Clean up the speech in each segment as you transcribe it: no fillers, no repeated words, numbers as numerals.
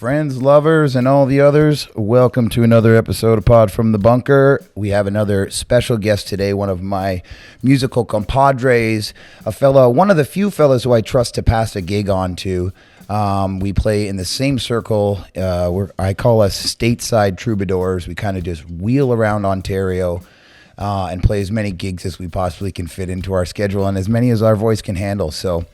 Friends, lovers, and all the others, welcome to another episode of Pod from the Bunker. We have another special guest today, one of my musical compadres, one of the few fellas who I trust to pass a gig on to. We play in the same circle. I call us stateside troubadours. We kind of just wheel around Ontario and play as many gigs as we possibly can fit into our schedule and as many as our voice can handle. So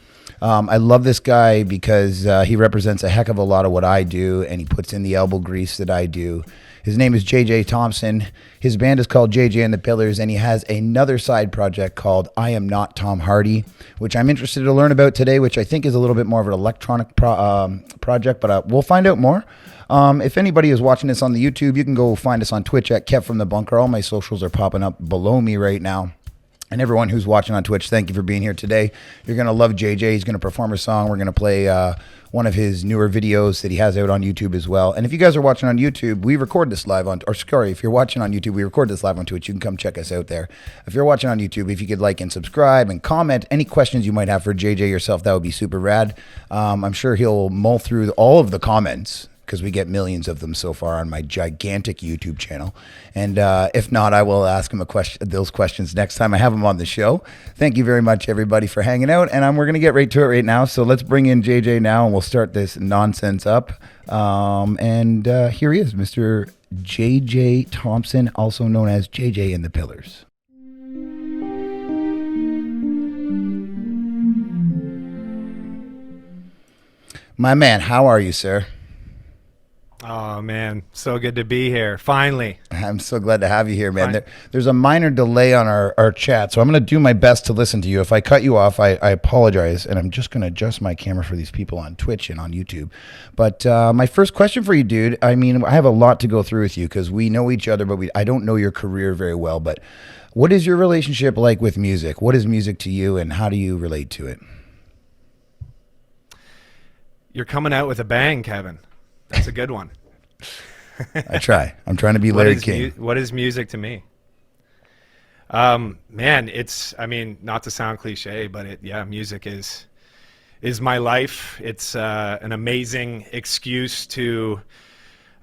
I love this guy because he represents a heck of a lot of what I do, and he puts in the elbow grease that I do. His name is Thompson. His band is called JJ and the Pillars, and he has another side project called I Am Not Tom Hardy, which I'm interested to learn about today, which I think is a little bit more of an electronic project, but we'll find out more. If anybody is watching this on the YouTube, you can go find us on Twitch at Kev from the Bunker. All my socials are popping up below me right now. And everyone who's watching on Twitch, thank you for being here today. You're going to love JJ. He's going to perform a song. We're going to play one of his newer videos that he has out on YouTube as well. And if you guys are watching on YouTube, we record this live on, if you're watching on YouTube, we record this live on Twitch. You can come check us out there. If you're watching on YouTube, if you could like and subscribe and comment any questions you might have for JJ yourself, that would be super rad. I'm sure he'll mull through all of the comments, because we get millions of them so far on my gigantic YouTube channel. And if not, I will ask him those questions next time I have him on the show. Thank you very much, everybody, for hanging out. And we're going to get right to it right now. So let's bring in JJ now, and we'll start this nonsense up. Here he is, Mr. JJ Thompson, also known as JJ and the Pillars. My man, how are you, sir? Oh, man, so good to be here, finally. I'm so glad to have you here, man. There's a minor delay on our chat, so I'm going to do my best to listen to you. If I cut you off, I apologize, and I'm just going to adjust my camera for these people on Twitch and on YouTube. But my first question for you, dude, I mean, I have a lot to go through with you because we know each other, but I don't know your career very well. But what is your relationship like with music? What is music to you, and how do you relate to it? You're coming out with a bang, Kevin. That's a good one. I try. I'm trying to be Larry King. What is music to me? Man, not to sound cliche, but music is my life. It's an amazing excuse to,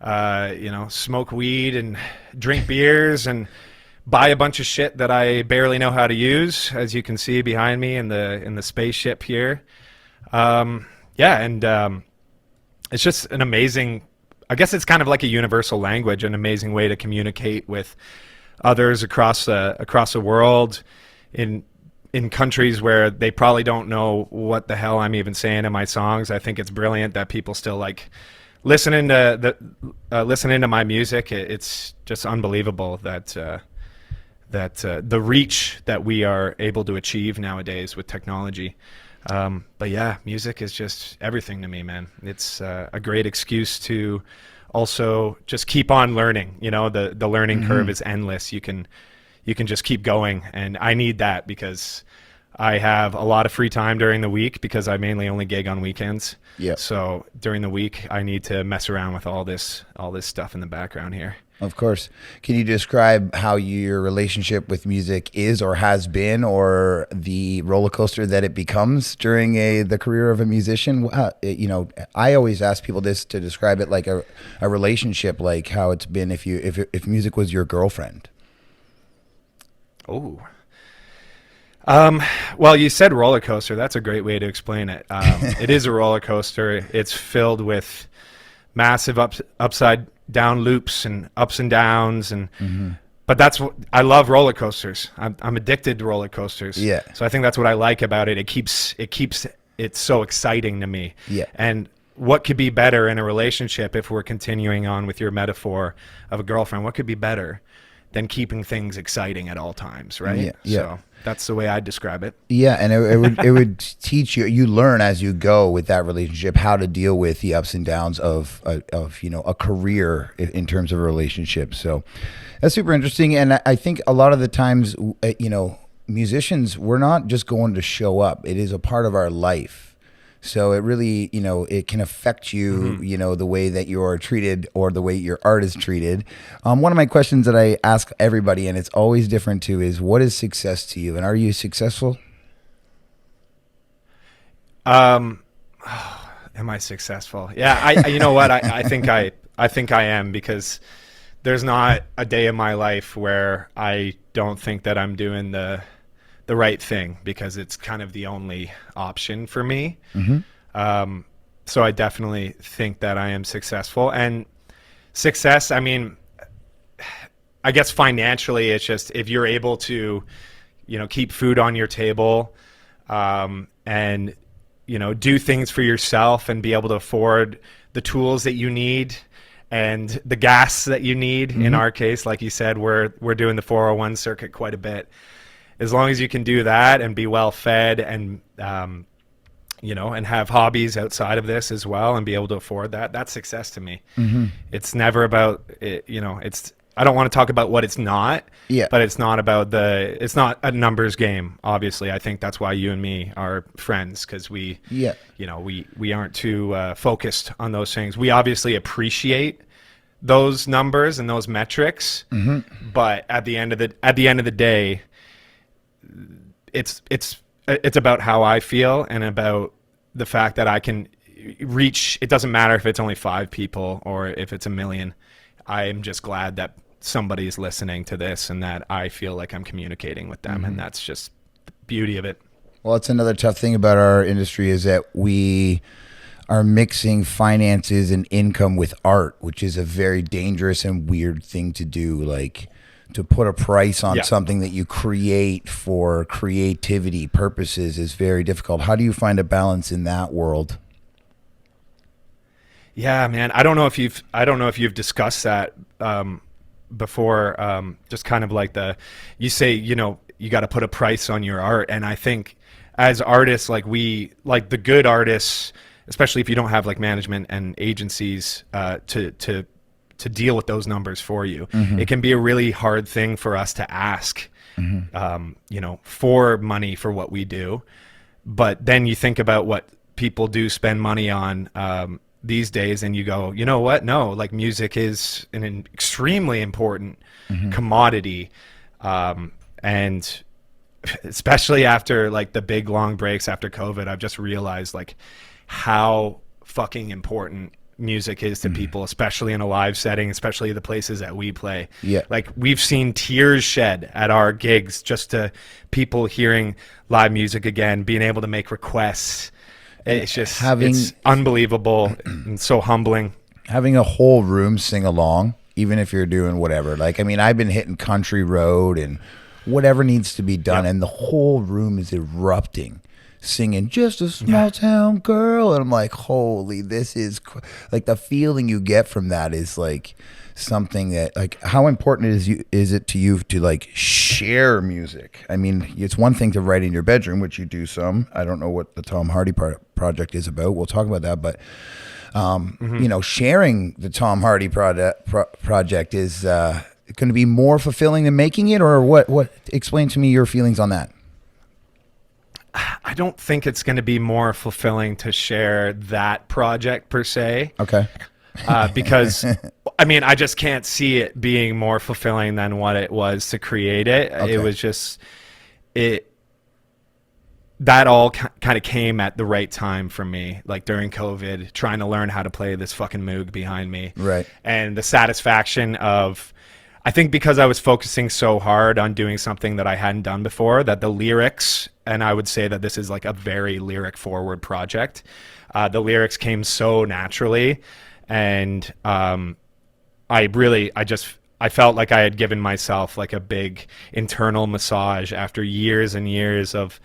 smoke weed and drink beers and buy a bunch of shit that I barely know how to use, as you can see behind me in the spaceship here. It's just an amazing, I guess it's kind of like a universal language, an amazing way to communicate with others across the world in countries where they probably don't know what the hell I'm even saying in my songs. I think it's brilliant that people still like listening to my music. It's just unbelievable that the reach that we are able to achieve nowadays with technology. But yeah, music is just everything to me, man. It's a great excuse to also just keep on learning. You know, the learning curve is endless. You can just keep going, and I need that because I have a lot of free time during the week because I mainly only gig on weekends. Yeah. So during the week, I need to mess around with all this stuff in the background here. Of course. Can you describe how your relationship with music is or has been, or the roller coaster that it becomes during the career of a musician? I always ask people this to describe it like a relationship, like how it's been if music was your girlfriend. Oh. Well, you said roller coaster. That's a great way to explain it. It is a roller coaster. It's filled with massive upside down loops and ups and downs, but that's what I love. Roller coasters. I'm addicted to roller coasters. Yeah. So I think that's what I like about it. It keeps it so exciting to me. Yeah. And what could be better in a relationship, if we're continuing on with your metaphor of a girlfriend? What could be better than keeping things exciting at all times, right? Yeah. Yeah. So that's the way I describe it. Yeah, and it would teach you. You learn as you go with that relationship how to deal with the ups and downs of a career in terms of a relationship. So that's super interesting. And I think a lot of the times, musicians, we're not just going to show up. It is a part of our life. So it really, it can affect you, the way that you're treated or the way your art is treated. One of my questions that I ask everybody, and it's always different too, is what is success to you? And are you successful? Am I successful? Yeah, you know what? I think I am, because there's not a day in my life where I don't think that I'm doing the right thing, because it's kind of the only option for me. So I definitely think that I am successful. And success, I mean, I guess financially, it's just if you're able to, keep food on your table, and do things for yourself and be able to afford the tools that you need and the gas that you need. In our case, like you said, we're doing the 401 circuit quite a bit. As long as you can do that and be well fed, and and have hobbies outside of this as well, and be able to afford that, that's success to me. It's never about it, it's, I don't want to talk about what it's not, but it's not a numbers game. Obviously, I think that's why you and me are friends, because we aren't too focused on those things. We obviously appreciate those numbers and those metrics, but at the end of the day, it's about how I feel, and about the fact that I can reach. It doesn't matter if it's only 5 people or if it's 1 million. I am just glad that somebody is listening to this, and that I feel like I'm communicating with them, and that's just the beauty of it. Well, it's another tough thing about our industry, is that we are mixing finances and income with art, which is a very dangerous and weird thing to do. Like, to put a price on something that you create for creativity purposes is very difficult. How do you find a balance in that world? Yeah, man. I don't know if you've discussed that before. Just kind of like you say, you got to put a price on your art. And I think as artists, like the good artists, especially if you don't have like management and agencies to deal with those numbers for you, it can be a really hard thing for us to ask, for money for what we do. But then you think about what people do spend money on these days, and you go, you know what? No, like, music is an extremely important commodity, and especially after like the big long breaks after COVID, I've just realized like how fucking important music is to people, especially in a live setting, especially the places that we play. Like, we've seen tears shed at our gigs just to people hearing live music again, being able to make requests. It's just it's unbelievable and so humbling. Having a whole room sing along, even if you're doing whatever. Like, I mean, I've been hitting Country Road and whatever needs to be done, and the whole room is erupting, singing "Just a Small Town Girl," and I'm like, holy, this is like, the feeling you get from that is like something that, like, how important is it to you to like share music? I mean, it's one thing to write in your bedroom, which you do some. I don't know what the Tom Hardy project is about. We'll talk about that, but sharing the Tom Hardy project is going to be more fulfilling than making it, or what? Explain to me your feelings on that. I don't think it's going to be more fulfilling to share that project per se. Okay. Because I mean, I just can't see it being more fulfilling than what it was to create it. Okay. It was just that all kind of came at the right time for me, like during COVID, trying to learn how to play this fucking Moog behind me. Right. And the satisfaction of, I think because I was focusing so hard on doing something that I hadn't done before, that the lyrics, and I would say that this is like a very lyric forward project. The lyrics came so naturally, and I felt like I had given myself like a big internal massage after years and years of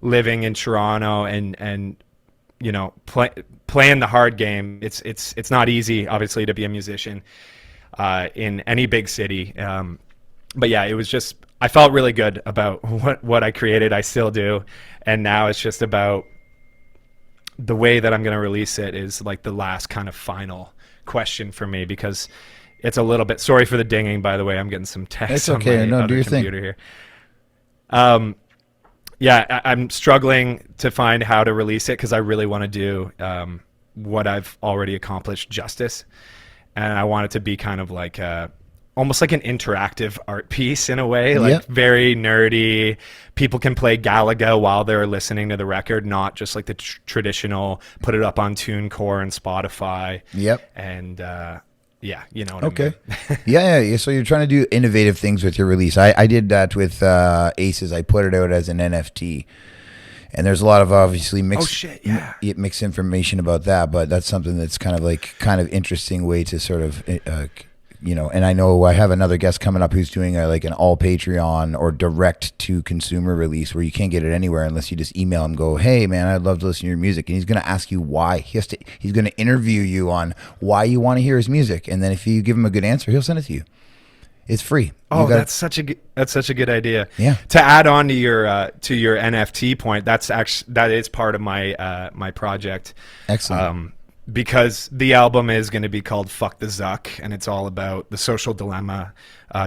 living in Toronto and playing the hard game. It's not easy, obviously, to be a musician in any big city. But yeah, it was just, I felt really good about what I created. I still do. And now it's just about the way that I'm going to release it is like the last kind of final question for me, because it's a little bit, sorry for the dinging, by the way, I'm getting some text on my other computer here. I'm struggling to find how to release it, because I really want to do what I've already accomplished justice. And I want it to be kind of like almost like an interactive art piece in a way, like Yep. very nerdy. People can play Galaga while they're listening to the record, not just like the traditional put it up on TuneCore and Spotify. Yep. And yeah, you know what Okay. I mean. Yeah. So you're trying to do innovative things with your release. I did that with Aces. I put it out as an NFT. And there's a lot of obviously mixed, Oh, shit, yeah. mixed information about that, but that's something that's kind of interesting way to sort of, and I know I have another guest coming up who's doing like an all Patreon or direct to consumer release where you can't get it anywhere unless you just email him, go, hey man, I'd love to listen to your music. And he's going to ask you why. He's going to interview you on why you want to hear his music. And then if you give him a good answer, he'll send it to you. It's free. Oh, that's such a good idea. Yeah. To add on to your NFT point, that is part of my my project. Excellent. Because the album is going to be called "Fuck the Zuck," and it's all about the social dilemma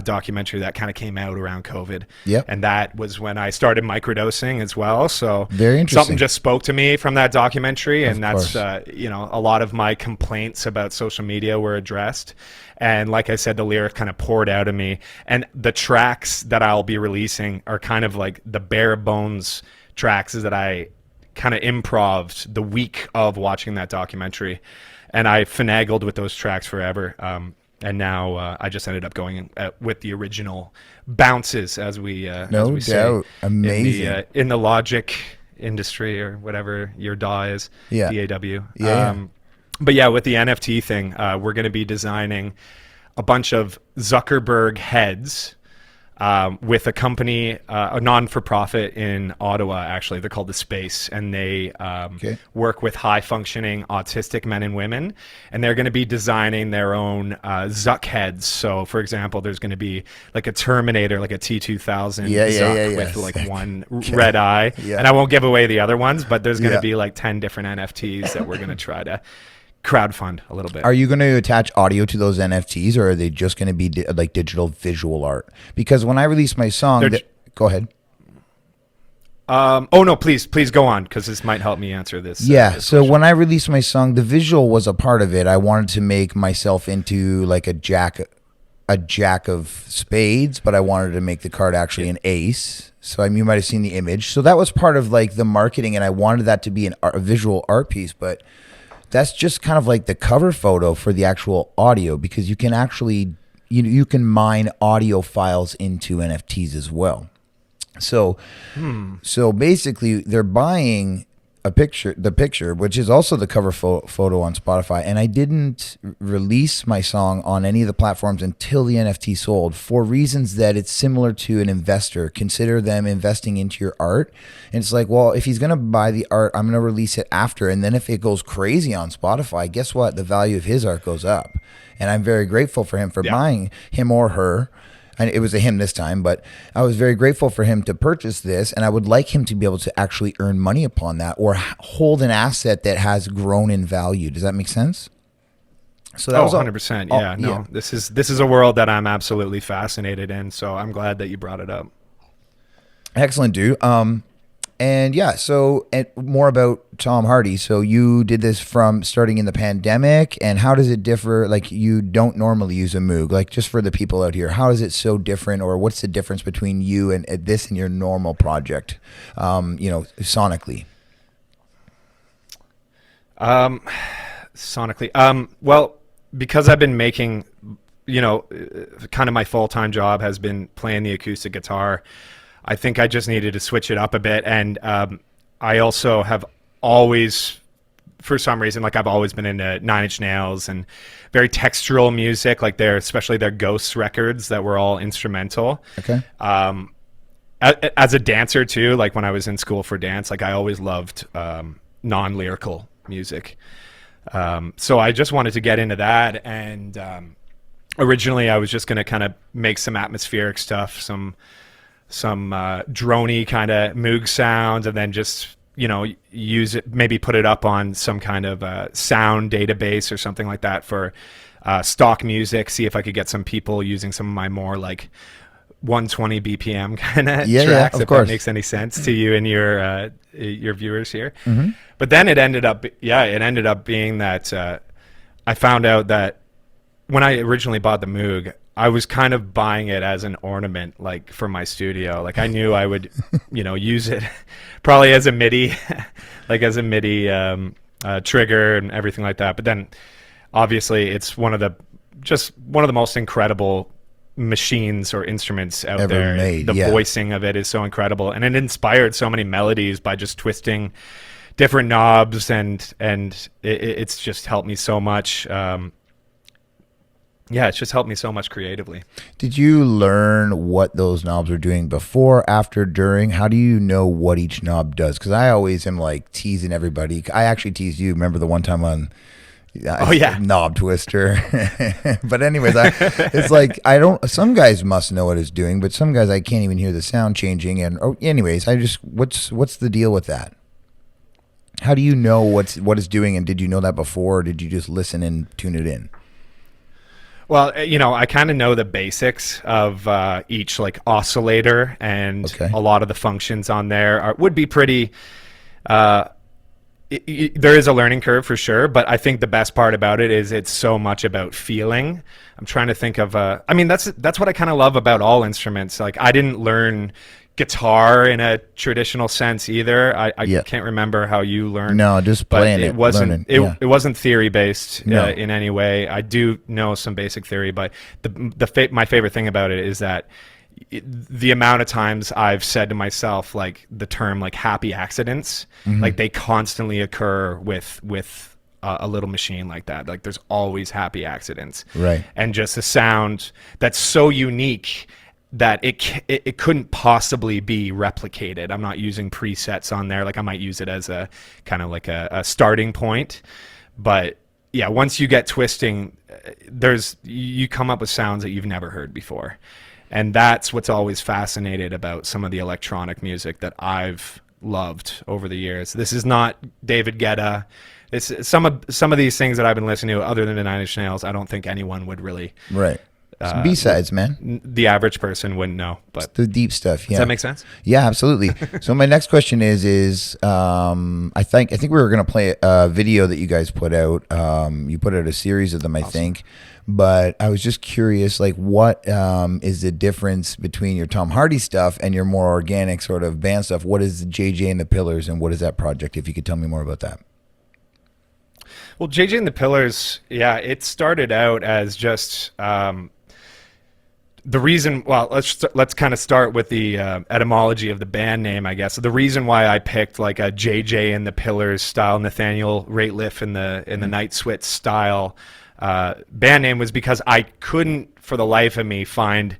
documentary that kind of came out around COVID. Yep. And that was when I started microdosing as well. So Very interesting. something just spoke to me from that documentary, and Of that's a lot of my complaints about social media were addressed. And like I said, the lyric kind of poured out of me. And the tracks that I'll be releasing are kind of like the bare bones tracks that I kind of improv'd the week of watching that documentary. And I finagled with those tracks forever. And now I just ended up going with the original bounces, as we No say doubt. Amazing. in the Logic industry, or whatever your DAW is. Yeah. DAW. Yeah. But yeah, with the NFT thing, we're going to be designing a bunch of Zuckerberg heads with a company, a non-for-profit in Ottawa, actually. They're called The Space, and they work with high-functioning autistic men and women, and they're going to be designing their own Zuck heads. So, for example, there's going to be like a Terminator, like a T-2000 Zuck with like one red eye. Yeah. And I won't give away the other ones, but there's going to be like 10 different NFTs that we're going to try to crowdfund a little bit. Are you going to attach audio to those NFTs, or are they just going to be like digital visual art? Because when I released my song, go ahead. Oh no, please go on, because this might help me answer this. So when I released my song, the visual was a part of it. I wanted to make myself into like a jack of spades, but I wanted to make the card actually an ace. So you might have seen the image. So that was part of like the marketing, and I wanted that to be a visual art piece, but that's just kind of like the cover photo for the actual audio, because you can actually, you can mine audio files into NFTs as well. So basically they're buying the picture, which is also the cover photo on Spotify. And I didn't release my song on any of the platforms until the NFT sold, for reasons that it's similar to an investor. Consider them investing into your art. And it's like, well, if he's going to buy the art, I'm going to release it after. And then if it goes crazy on Spotify, guess what? The value of his art goes up. And I'm very grateful for him for buying, him or her. And it was a him this time, but I was very grateful for him to purchase this, and I would like him to be able to actually earn money upon that, or hold an asset that has grown in value. Does that make sense? So that was 100%. Yeah, this is a world that I'm absolutely fascinated in. So I'm glad that you brought it up. Excellent, dude. And yeah, so more about Tom Hardy. So you did this from starting in the pandemic, and how does it differ? Like, you don't normally use a Moog. Like, just for the people out here, how is it so different, or what's the difference between you and this and your normal project, sonically? Sonically. Well, because I've been making, kind of my full-time job has been playing the acoustic guitar, I think I just needed to switch it up a bit. And I also have always, for some reason, like I've always been into Nine Inch Nails and very textural music, like especially their Ghosts records that were all instrumental. Okay. As a dancer too, like when I was in school for dance, like I always loved non-lyrical music. So I just wanted to get into that. And originally I was just going to kind of make some atmospheric stuff, some droney kind of Moog sounds, and then just use it, maybe put it up on some kind of sound database or something like that for stock music, see if I could get some people using some of my more like 120 BPM kind of tracks, if that makes any sense to you and your viewers here. Mm-hmm. But then it ended up being that I found out that when I originally bought the Moog, I was kind of buying it as an ornament, like for my studio. Like I knew I would, use it probably as a MIDI, like as a MIDI trigger and everything like that. But then, obviously, it's one of the most incredible machines or instruments out Ever there. made, the yeah. voicing of it is so incredible, and it inspired so many melodies by just twisting different knobs, and it's just helped me so much. It's just helped me so much creatively. Did you learn what those knobs are doing before, after, during? How do you know what each knob does? Because I always am like teasing everybody. I actually teased you. Remember the one time on knob twister? But anyways, it's like some guys must know what it's doing, but some guys I can't even hear the sound changing. And anyways, what's the deal with that? How do you know what it's doing, and did you know that before, or did you just listen and tune it in? Well, I kind of know the basics of each like oscillator, and a lot of the functions on there would be pretty. There is a learning curve for sure, but I think the best part about it is it's so much about feeling. I'm trying to think of that's what I kind of love about all instruments. Like I didn't learn guitar in a traditional sense either. I can't remember how you learned. No, just playing it. It wasn't theory based in any way. I do know some basic theory, but my favorite thing about it is that the amount of times I've said to myself, like the term like happy accidents, like they constantly occur with a little machine like that. Like there's always happy accidents, right? And just a sound that's so unique that it couldn't possibly be replicated. I'm not using presets on there. Like I might use it as a kind of like a starting point, but yeah, once you get twisting, you come up with sounds that you've never heard before. And that's what's always fascinated about some of the electronic music that I've loved over the years. This is not David Guetta. It's some of these things that I've been listening to, other than the Nine Inch Nails, I don't think anyone would really. Right. B-sides, man. The average person wouldn't know, but it's the deep stuff. Yeah. Does that make sense? Yeah, absolutely. So my next question is I think we were gonna play a video that you guys put out. You put out a series of them, I think. But I was just curious, like, what is the difference between your Tom Hardy stuff and your more organic sort of band stuff? What is JJ and the Pillars, and what is that project? If you could tell me more about that. Well, JJ and the Pillars, it started out as just the reason. Well, let's kind of start with the etymology of the band name, I guess. The reason why I picked like a JJ and the Pillars style, Nathaniel Rateliff in the Night Switz style band name was because I couldn't for the life of me find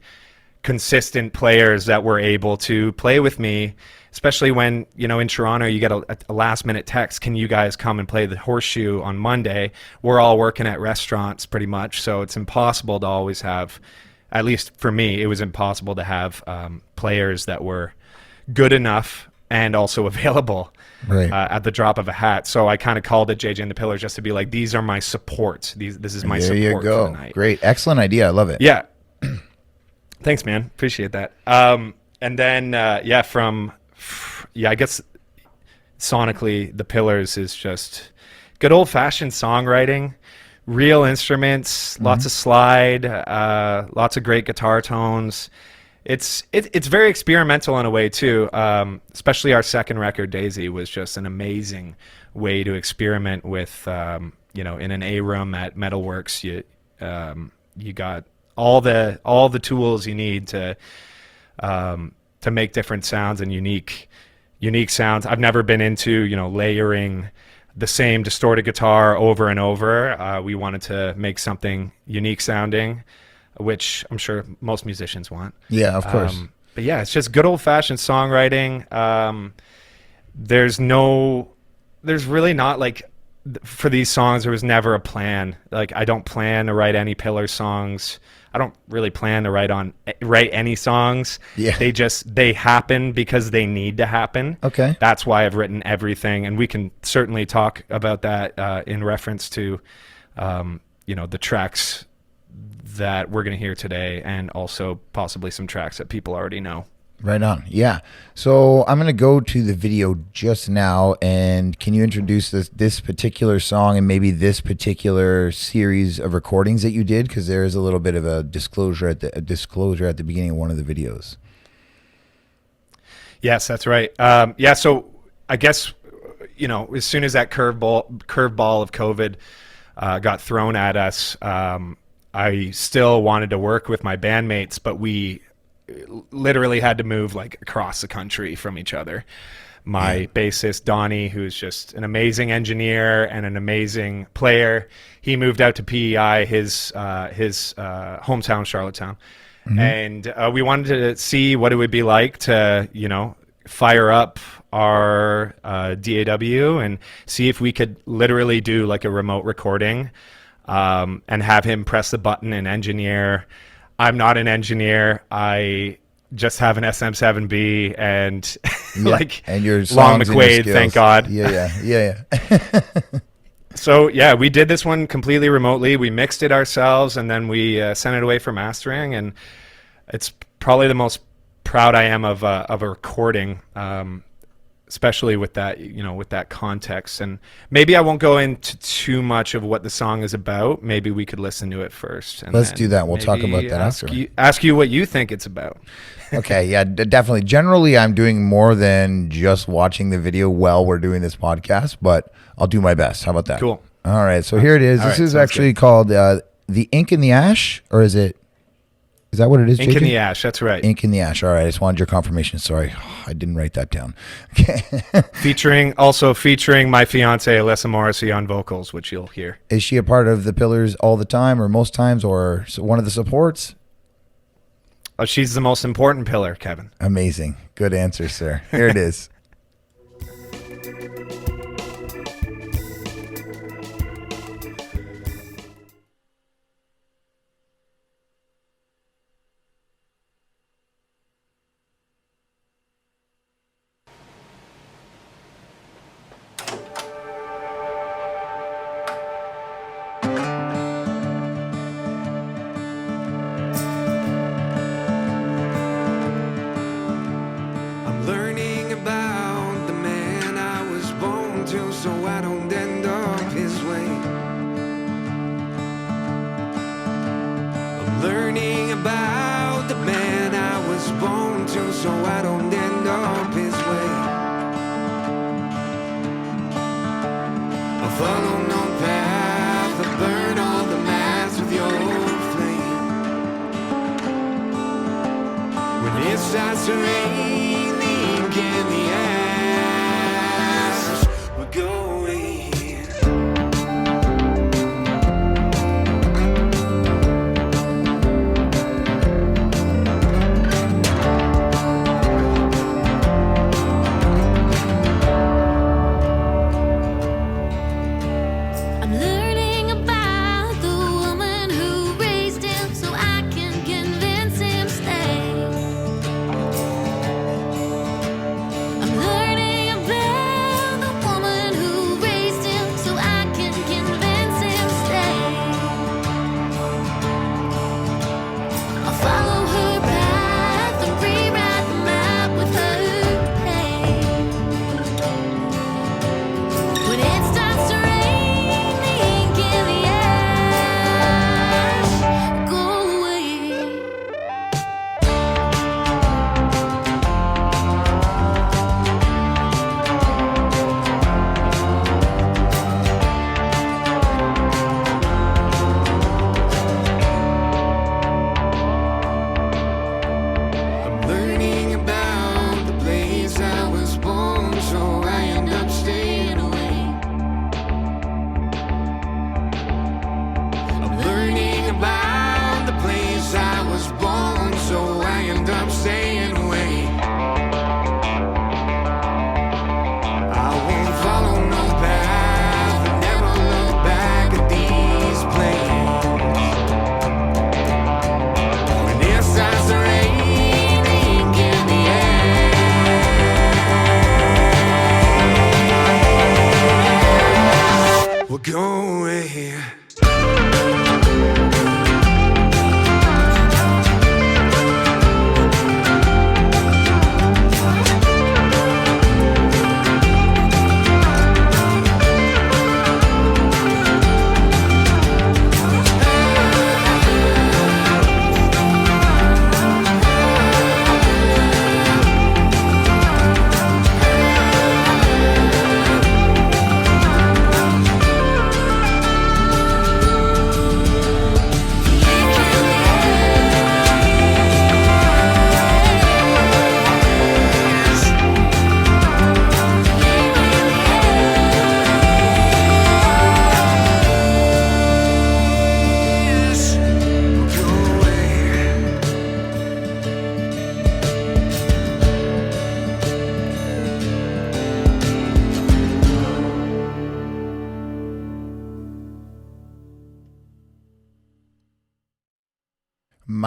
consistent players that were able to play with me, especially when, in Toronto you get a last minute text, can you guys come and play the Horseshoe on Monday? We're all working at restaurants pretty much, so it's impossible to always have, at least for me, it was impossible to have players that were good enough and also available at the drop of a hat. So I kind of called it JJ and the Pillars just to be like, these are my support. This is my support. There you go. For the night. Great. Excellent idea. I love it. Yeah. Thanks, man. Appreciate that. And then, I guess sonically, the Pillars is just good old-fashioned songwriting, real instruments, lots of slide, lots of great guitar tones. It's very experimental in a way too. Especially our second record, Daisy, was just an amazing way to experiment with. In an A room at Metalworks, you got all the tools you need to make different sounds and unique sounds. I've never been into layering the same distorted guitar over and over. We wanted to make something unique sounding, which I'm sure most musicians want. Yeah, of course. But yeah, it's just good old-fashioned songwriting. There's really not, like, for these songs, there was never a plan. Like, I don't plan to write any Pillar songs. I don't really plan to write any songs. Yeah. They happen because they need to happen. Okay. That's why I've written everything, and we can certainly talk about that in reference to, the tracks that we're going to hear today, and also possibly some tracks that people already know. Right on. Yeah. So I'm going to go to the video just now, and can you introduce this particular song and maybe this particular series of recordings that you did? Because there is a little bit of a disclosure at the beginning of one of the videos. Yes, that's right. Yeah. So I guess, as soon as that curveball of COVID got thrown at us, I still wanted to work with my bandmates, but we literally had to move like across the country from each other. My bassist Donnie, who's just an amazing engineer and an amazing player, he moved out to PEI, his hometown, Charlottetown, and we wanted to see what it would be like to fire up our DAW and see if we could literally do like a remote recording, and have him press the button and engineer. I'm not an engineer. I just have an SM7B and and your Long McQuaid, thank God. Yeah. So yeah, we did this one completely remotely. We mixed it ourselves, and then we sent it away for mastering. And it's probably the most proud I am of a recording, especially with that, with that context. And maybe I won't go into too much of what the song is about. Maybe we could listen to it first. And let's do that. We'll talk about that after. Ask you what you think it's about. Okay, yeah, definitely. Generally, I'm doing more than just watching the video while we're doing this podcast, but I'll do my best. How about that? Cool. All right, so here it is. This is actually called The Ink in the Ash, or is it? Is that what it is, Ink JJ? in the Ash, that's right. Ink in the Ash. All right, I just wanted your confirmation. Sorry, I didn't write that down. Okay. featuring my fiance Alyssa Morrissey on vocals, which you'll hear. Is she a part of the Pillars all the time, or most times, or one of the supports? Oh, she's the most important pillar, Kevin. Amazing. Good answer, sir. Here it is. I'm learning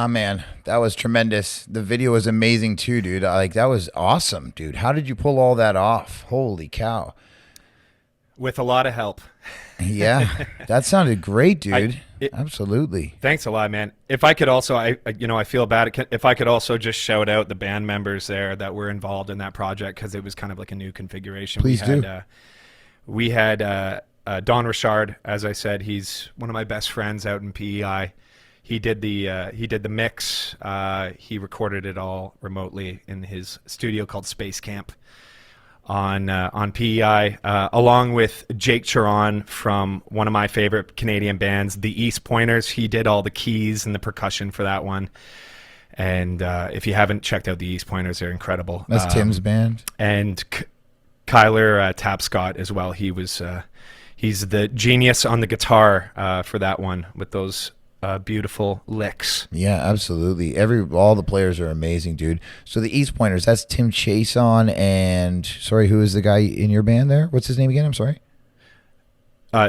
My man, that was tremendous. The video was amazing too, dude. Like, that was awesome, dude. How did you pull all that off? Holy cow. With a lot of help. Yeah, that sounded great, dude. Absolutely. Thanks a lot, man. If I could also, I feel bad. If I could also just shout out the band members there that were involved in that project, because it was kind of like a new configuration. Please do. We had Don Richard, as I said. He's one of my best friends out in PEI. He did the mix. He recorded it all remotely in his studio called Space Camp on PEI, along with Jake Charon from one of my favorite Canadian bands, the East Pointers. He did all the keys and the percussion for that one. And if you haven't checked out the East Pointers, they're incredible. That's Tim's band. And Kyler Tapscott as well. He's the genius on the guitar for that one with those beautiful licks. Yeah, absolutely. All the players are amazing, dude. So the East Pointers, that's Tim Chason and sorry, who is the guy in your band there? What's his name again? I'm sorry.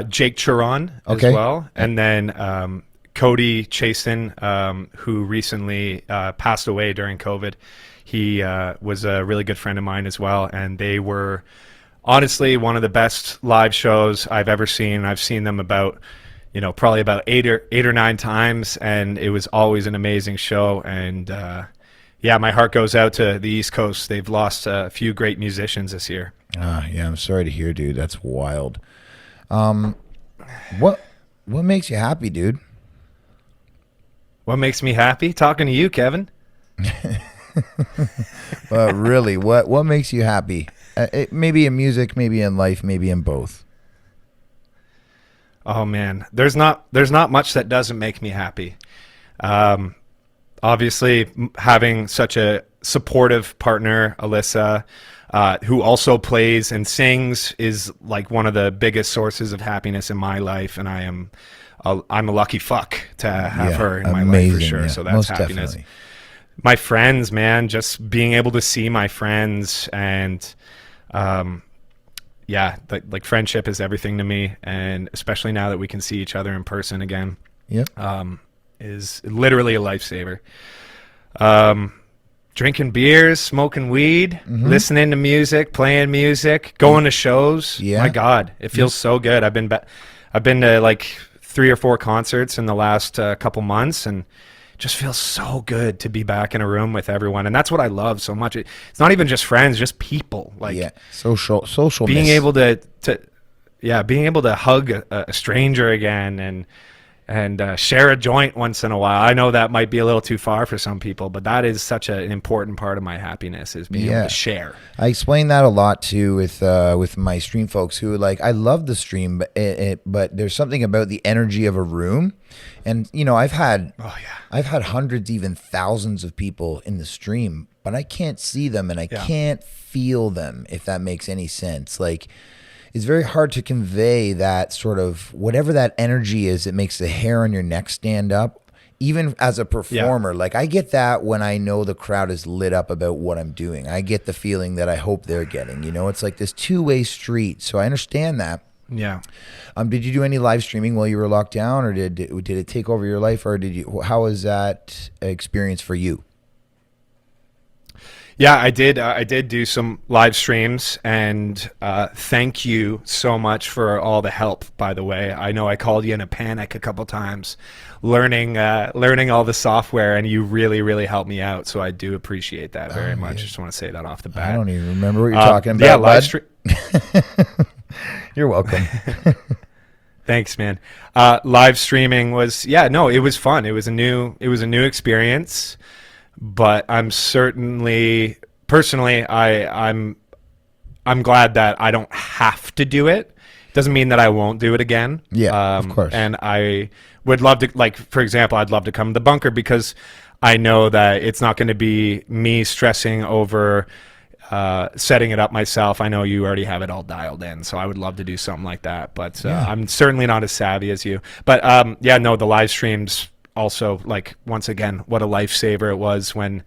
Jake Charon as well, and then Cody Chason, who recently passed away during COVID. He was a really good friend of mine as well, and they were honestly one of the best live shows I've ever seen. I've seen them probably about eight or nine times, and it was always an amazing show. And yeah, my heart goes out to the East Coast. They've lost a few great musicians this year. Yeah, I'm sorry to hear, dude. That's wild. What makes you happy, dude? What makes me happy? Talking to you, Kevin. Really, what makes you happy? Maybe in music, maybe in life, maybe in both. Oh man, there's not much that doesn't make me happy. Obviously, having such a supportive partner, Alyssa, who also plays and sings, is like one of the biggest sources of happiness in my life, and I'm a lucky fuck to have her in my life for sure. Yeah, so that's most happiness. Definitely. My friends, man, just being able to see my friends and yeah, like friendship is everything to me, and especially now that we can see each other in person again, is literally a lifesaver. Drinking beers, smoking weed, listening to music, playing music, going to shows. Yeah. My God, it feels so good. I've been to like 3 or 4 concerts in the last couple months, and just feels so good to be back in a room with everyone. And that's what I love so much. It's not even just friends, just people. Like social being able to being able to hug a stranger again and share a joint once in a while. I know that might be a little too far for some people, but that is such an important part of my happiness, is being able to share. I explain that a lot too with my stream folks who I love the stream, but there's something about the energy of a room. And I've had hundreds, even thousands of people in the stream, but I can't see them and I can't feel them, if that makes any sense. It's very hard to convey that sort of whatever that energy is that makes the hair on your neck stand up, even as a performer. I get that when I know the crowd is lit up about what I'm doing. I get the feeling that I hope they're getting. It's like this two-way street. So I understand that. Yeah. Did you do any live streaming while you were locked down, or did it take over your life, or how was that experience for you? Yeah, I did do some live streams, and thank you so much for all the help, by the way. I know I called you in a panic a couple times learning all the software, and you really, really helped me out. So I do appreciate that very much. I just want to say that off the bat. I don't even remember what you're talking about. Yeah, live stream. You're welcome. Thanks, man. Live streaming was it was fun. It was a new experience. But I'm certainly personally I'm glad that I don't have to do it. Doesn't mean that I won't do it again. Yeah, of course. And I would love to, for example, I'd love to come to the bunker, because I know that it's not going to be me stressing over setting it up myself. I know you already have it all dialed in, so I would love to do something like that. But I'm certainly not as savvy as you. But the live streams. Also, once again, what a lifesaver it was when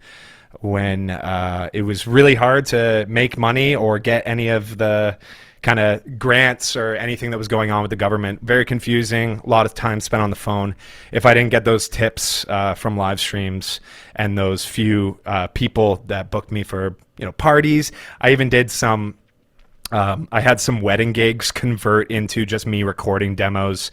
it was really hard to make money or get any of the kind of grants or anything that was going on with the government. Very confusing. A lot of time spent on the phone. If I didn't get those tips from live streams and those few people that booked me for parties, I even did some. I had some wedding gigs convert into just me recording demos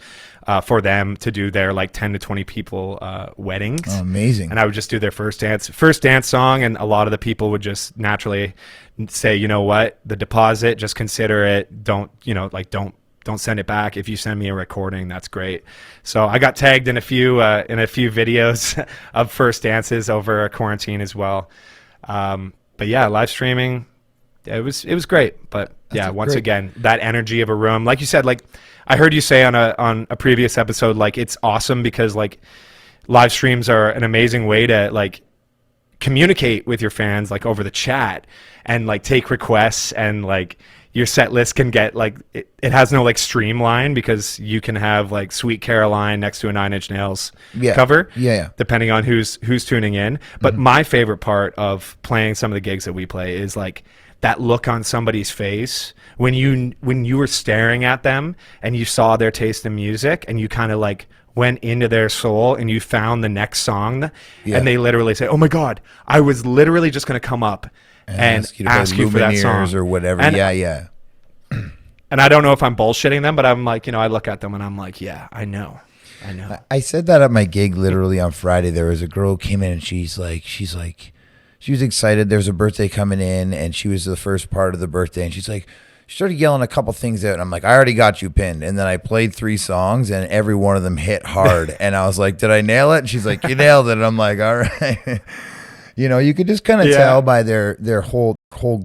for them to do their like 10 to 20 people weddings. Oh, amazing. And I would just do their first dance song, and a lot of the people would just naturally say, you know what, the deposit, just consider it. Don't send it back. If you send me a recording, that's great. So I got tagged in a few videos of first dances over quarantine as well. But yeah, live streaming, it was great. But yeah, once again, that energy of a room, like you said, like I heard you say on a previous episode, like it's awesome because like live streams are an amazing way to like communicate with your fans, like over the chat, and like take requests, and like your set list can get like it has no like streamline because you can have like Sweet Caroline next to a Nine Inch Nails cover, depending on who's tuning in. But my favorite part of playing some of the gigs that we play is like that look on somebody's face when you were staring at them and you saw their taste in music and you kind of like went into their soul and you found the next song, and they literally say, oh my God, I was literally just going to come up and ask you for that song or whatever. And, and I don't know if I'm bullshitting them, but I'm like, I look at them and I'm like, yeah, I know. I said that at my gig literally on Friday. There was a girl who came in and she was excited. There's a birthday coming in, and she was the first part of the birthday, and she's like, she started yelling a couple things out, and I'm like, I already got you pinned. And then I played 3 songs, and every one of them hit hard. And I was like, did I nail it? And she's like, you nailed it. And I'm like, all right. You could just kind of tell by their whole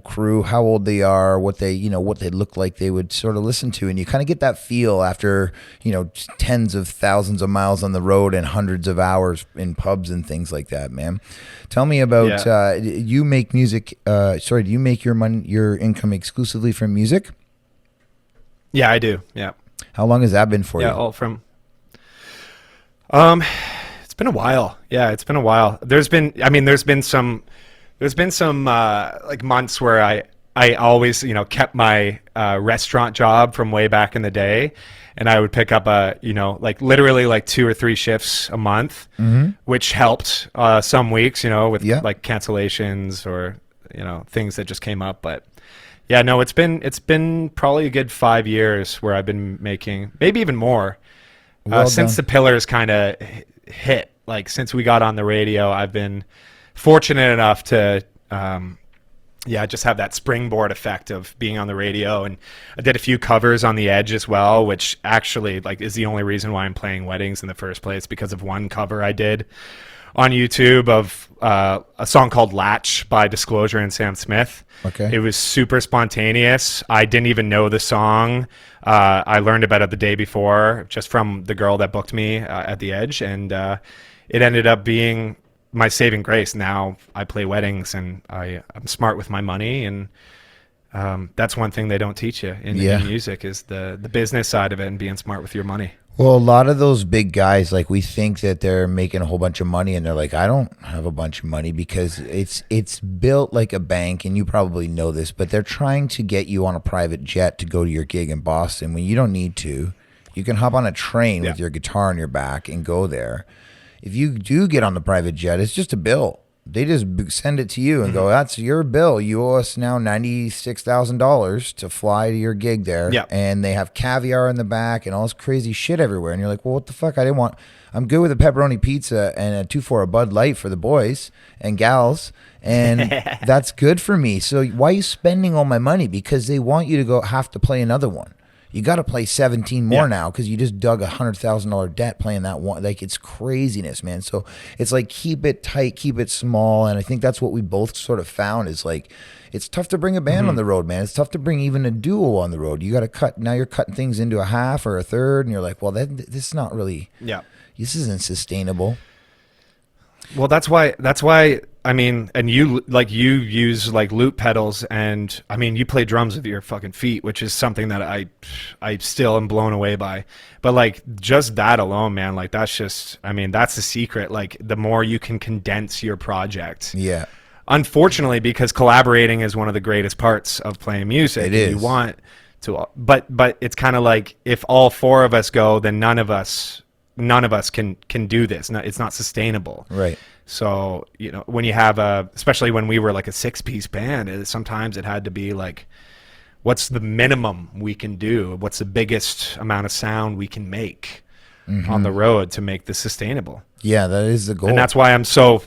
crew how old they are, what they look like they would sort of listen to, and you kind of get that feel after tens of thousands of miles on the road and hundreds of hours in pubs and things like that. Man, tell me about you make music. Do you make your income exclusively from music? Yeah, I do. Yeah. How long has that been for you? Yeah, all from. It's been a while. Yeah, it's been a while. There's been some like months where I always, kept my restaurant job from way back in the day, and I would pick up like literally like 2 or 3 shifts a month, which helped some weeks, with like cancellations or, things that just came up. But yeah, no, it's been probably a good 5 years where I've been making, maybe even more, since the pillars kind of hit. Like since we got on the radio, I've been fortunate enough to just have that springboard effect of being on the radio. And I did a few covers on the Edge as well, which actually like is the only reason why I'm playing weddings in the first place, because of one cover I did on YouTube of a song called Latch by Disclosure and Sam Smith. Okay. It was super spontaneous. I didn't even know the song. I learned about it the day before just from the girl that booked me at the Edge, and it ended up being my saving grace. Now I play weddings, and I'm smart with my money, and that's one thing they don't teach you in music is the business side of it and being smart with your money. Well, a lot of those big guys, like we think that they're making a whole bunch of money, and they're like, I don't have a bunch of money, because it's built like a bank, and you probably know this, but they're trying to get you on a private jet to go to your gig in Boston when you don't need to. You can hop on a train with your guitar on your back and go there. If you do get on the private jet, it's just a bill. They just send it to you and go, that's your bill. You owe us now $96,000 to fly to your gig there. Yep. And they have caviar in the back and all this crazy shit everywhere. And you're like, well, what the fuck? I'm good with a pepperoni pizza and a 2 for a Bud Light for the boys and gals. And that's good for me. So why are you spending all my money? Because they want you to have to play another one. You got to play 17 more now because you just dug $100,000 debt playing that one. Like, it's craziness, man. So it's like, keep it tight, keep it small. And I think that's what we both sort of found is like, it's tough to bring a band on the road, man. It's tough to bring even a duo on the road. You got to cut. Now you're cutting things into a half or a third, and you're like, well, this is not really. Yeah. This isn't sustainable. Well, that's why. I mean, and you use like loop pedals, and I mean, you play drums with your fucking feet, which is something that I still am blown away by. But like, just that alone, man, like that's the secret. Like, the more you can condense your project. Yeah. Unfortunately, because collaborating is one of the greatest parts of playing music. It is. You want but it's kind of like if all four of us go, then none of us can do this. No, it's not sustainable. Right. So, when you have especially when we were like a 6-piece band, sometimes it had to be like, what's the minimum we can do? What's the biggest amount of sound we can make on the road to make this sustainable? Yeah, that is the goal. And that's why I'm so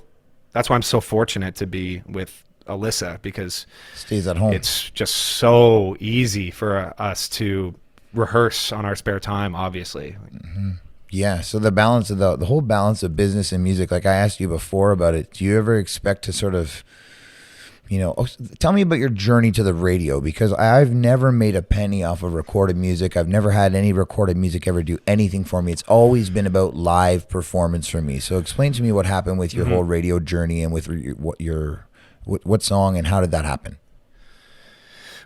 fortunate to be with Alyssa, because stays at home. It's just so easy for us to rehearse on our spare time, obviously. Yeah, so the balance of the whole balance of business and music, like I asked you before about it, do you ever expect to sort of, tell me about your journey to the radio, because I've never made a penny off of recorded music. I've never had any recorded music ever do anything for me. It's always been about live performance for me. So explain to me what happened with your whole radio journey and with what song and how did that happen?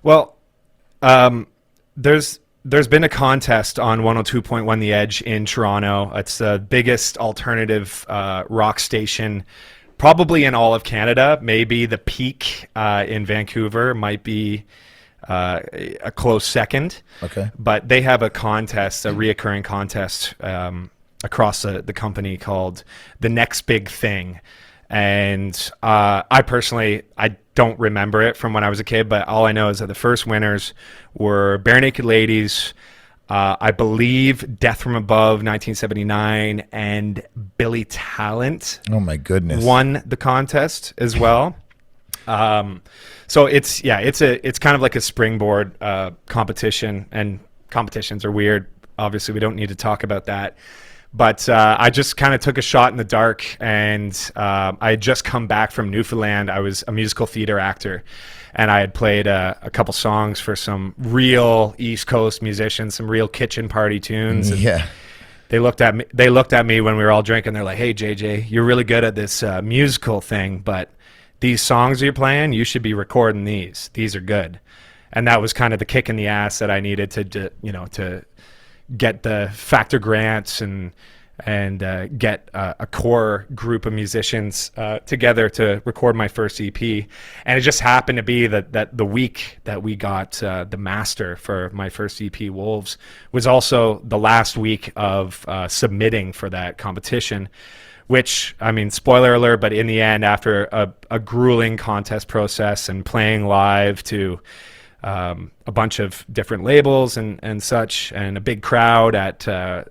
Well, there's been a contest on 102.1 The Edge in Toronto. It's the biggest alternative rock station probably in all of Canada. Maybe the Peak in Vancouver might be a close second. Okay. But they have a contest, a reoccurring contest across the company called The Next Big Thing. And I personally don't remember it from when I was a kid, but all I know is that the first winners were Bare Naked Ladies, I believe Death from Above 1979, and Billy Talent. Oh my goodness. Won the contest as well. So it's kind of like a springboard competition, and competitions are weird. Obviously, we don't need to talk about that. But I just kind of took a shot in the dark, and I had just come back from Newfoundland. I was a musical theater actor, and I had played a couple songs for some real East Coast musicians, some real kitchen party tunes. And yeah. They looked at me when we were all drinking. They're like, "Hey, JJ, you're really good at this musical thing, but these songs you're playing, you should be recording these. These are good." And that was kind of the kick in the ass that I needed to get the factor grants and get a core group of musicians together to record my first EP. And it just happened to be that the week that we got the master for my first EP, Wolves, was also the last week of submitting for that competition, which, I mean, spoiler alert, but in the end, after a grueling contest process and playing live to a bunch of different labels and such, and a big crowd at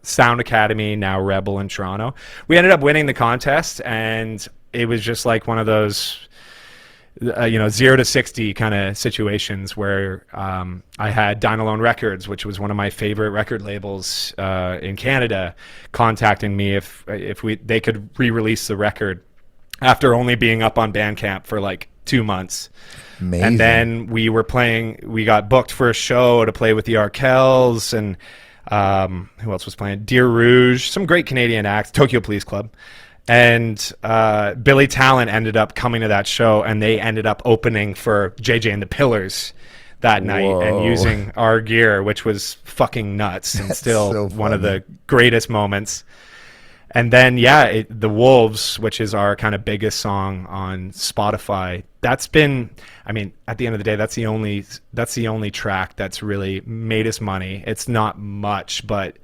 Sound Academy, now Rebel in Toronto, we ended up winning the contest, and it was just like one of those 0 to 60 kind of situations where I had Dynalone Records, which was one of my favorite record labels in Canada, contacting me if they could re-release the record after only being up on Bandcamp for like 2 months. Amazing. And then we got booked for a show to play with the Arkells, and who else was playing? Deer Rouge, some great Canadian acts, Tokyo Police Club. And Billy Talent ended up coming to that show, and they ended up opening for JJ and the Pillars that night. Whoa. And using our gear, which was fucking nuts and still so one of the greatest moments. And then, the Wolves, which is our kind of biggest song on Spotify, that's been, I mean, at the end of the day, that's the only track that's really made us money. It's not much, but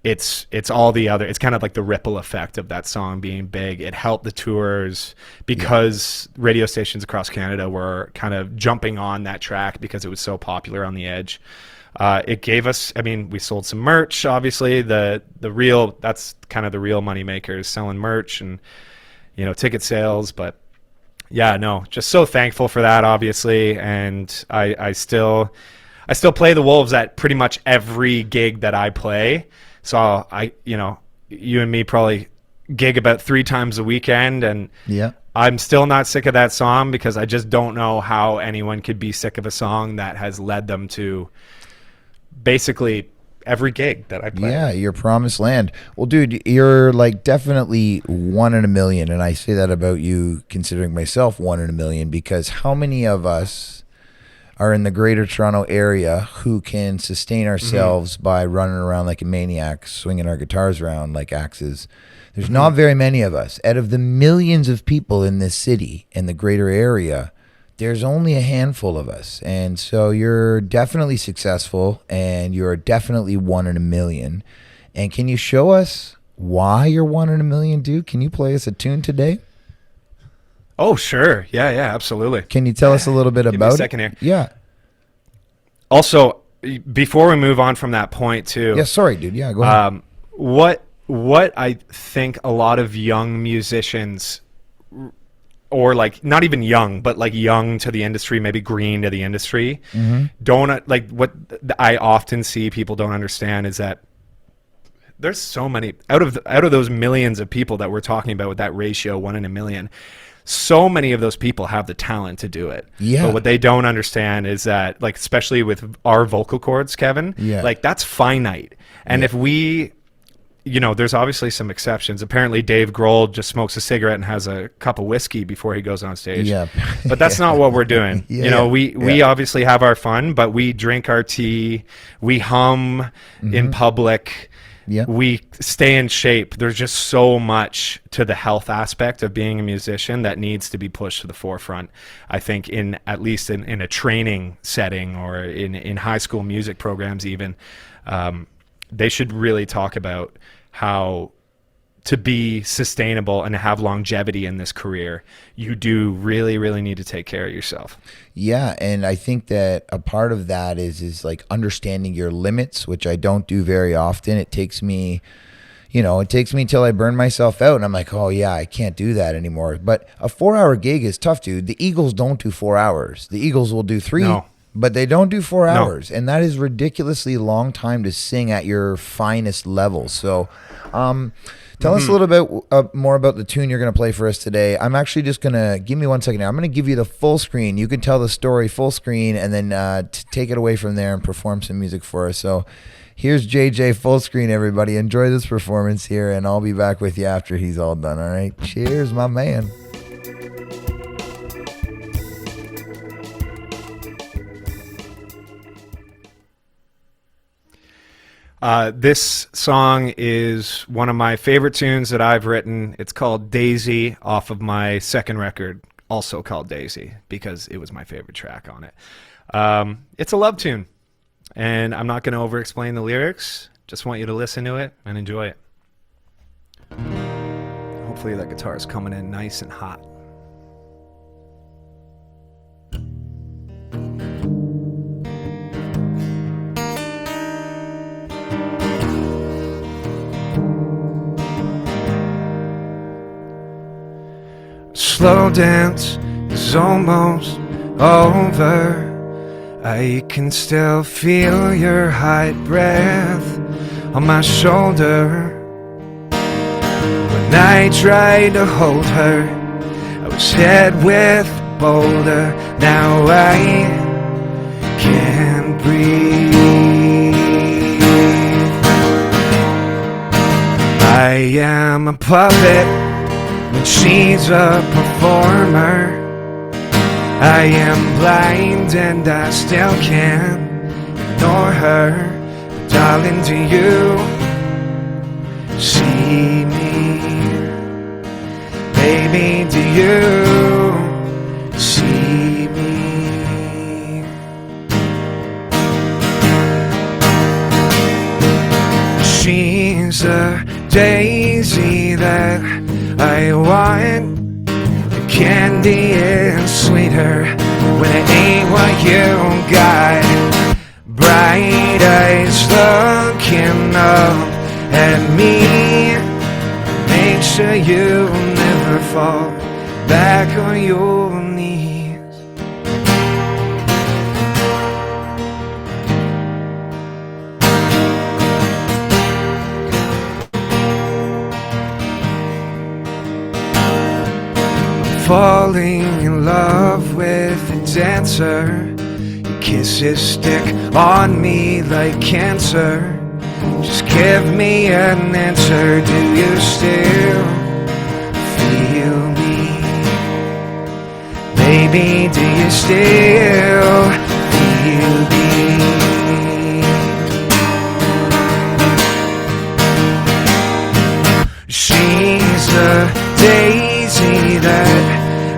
it's all the other. It's kind of like the ripple effect of that song being big. It helped the tours because radio stations across Canada were kind of jumping on that track because it was so popular on the Edge. It gave us, I mean, we sold some merch, obviously. That's kind of the real money makers, selling merch and, ticket sales. But just so thankful for that, obviously. And I still play the Wolves at pretty much every gig that I play. So you and me probably gig about 3 times a weekend. And I'm still not sick of that song, because I just don't know how anyone could be sick of a song that has led them to basically every gig that I play. Yeah, your promised land. Well, dude, you're like definitely 1 in a million, and I say that about you considering myself 1 in a million, because how many of us are in the greater Toronto area who can sustain ourselves by running around like a maniac, swinging our guitars around like axes? There's not very many of us. Out of the millions of people in this city, in the greater area, there's only a handful of us. And so you're definitely successful, and you're definitely one in a million. And can you show us why you're one in a million, dude? Can you play us a tune today? Oh, sure. Yeah, absolutely. Can you tell us a little bit Give about me a second it? here. Yeah. Also, before we move on from that point too. Yeah, sorry, dude. Yeah, go ahead. What I think a lot of young musicians, or like not even young, but like young to the industry, maybe green to the industry, don't like, what I often see people don't understand is that there's so many out of those millions of people that we're talking about with that ratio 1 in a million. So many of those people have the talent to do it. Yeah. But what they don't understand is that, like, especially with our vocal cords, Kevin, like, that's finite. And if we, there's obviously some exceptions. Apparently Dave Grohl just smokes a cigarette and has a cup of whiskey before he goes on stage. Yeah. But that's not what we're doing. We obviously have our fun, but we drink our tea, we hum in public. Yeah. We stay in shape. There's just so much to the health aspect of being a musician that needs to be pushed to the forefront. I think at least in a training setting, or in high school music programs even, they should really talk about how to be sustainable and to have longevity in this career, you do really, really need to take care of yourself. Yeah, and I think that a part of that is like understanding your limits, which I don't do very often. It takes me till I burn myself out, and I'm like, oh yeah, I can't do that anymore. But a 4-hour gig is tough, dude. The Eagles don't do 4 hours. The Eagles will do 3. No. But they don't do 4 hours, and that is ridiculously long time to sing at your finest level. So, tell us a little bit more about the tune you're going to play for us today. I'm actually just going to, give me 1 second here. I'm going to give you the full screen. You can tell the story full screen, and then take it away from there and perform some music for us. So here's JJ full screen, everybody. Enjoy this performance here, and I'll be back with you after he's all done, all right? Cheers, my man. This song is one of my favorite tunes that I've written. It's called Daisy, off of my second record, also called Daisy, because it was my favorite track on it. It's a love tune, and I'm not going to over-explain the lyrics. Just want you to listen to it and enjoy it. Hopefully that guitar is coming in nice and hot. Slow dance is almost over. I can still feel your hot breath on my shoulder. When I tried to hold her, I was hit with a boulder. Now I can't breathe. I am a puppet when she's a performer. I am blind and I still can't ignore her. But darling, do you see me? Baby, do you see me? She's a daisy that I want. The candy is sweeter when it ain't what you got. Bright eyes looking up at me. Make sure you never fall back on your knees. Falling in love with a dancer. Your kisses stick on me like cancer. Just give me an answer. Do you still feel me? Baby, do you still feel me? She's a daisy that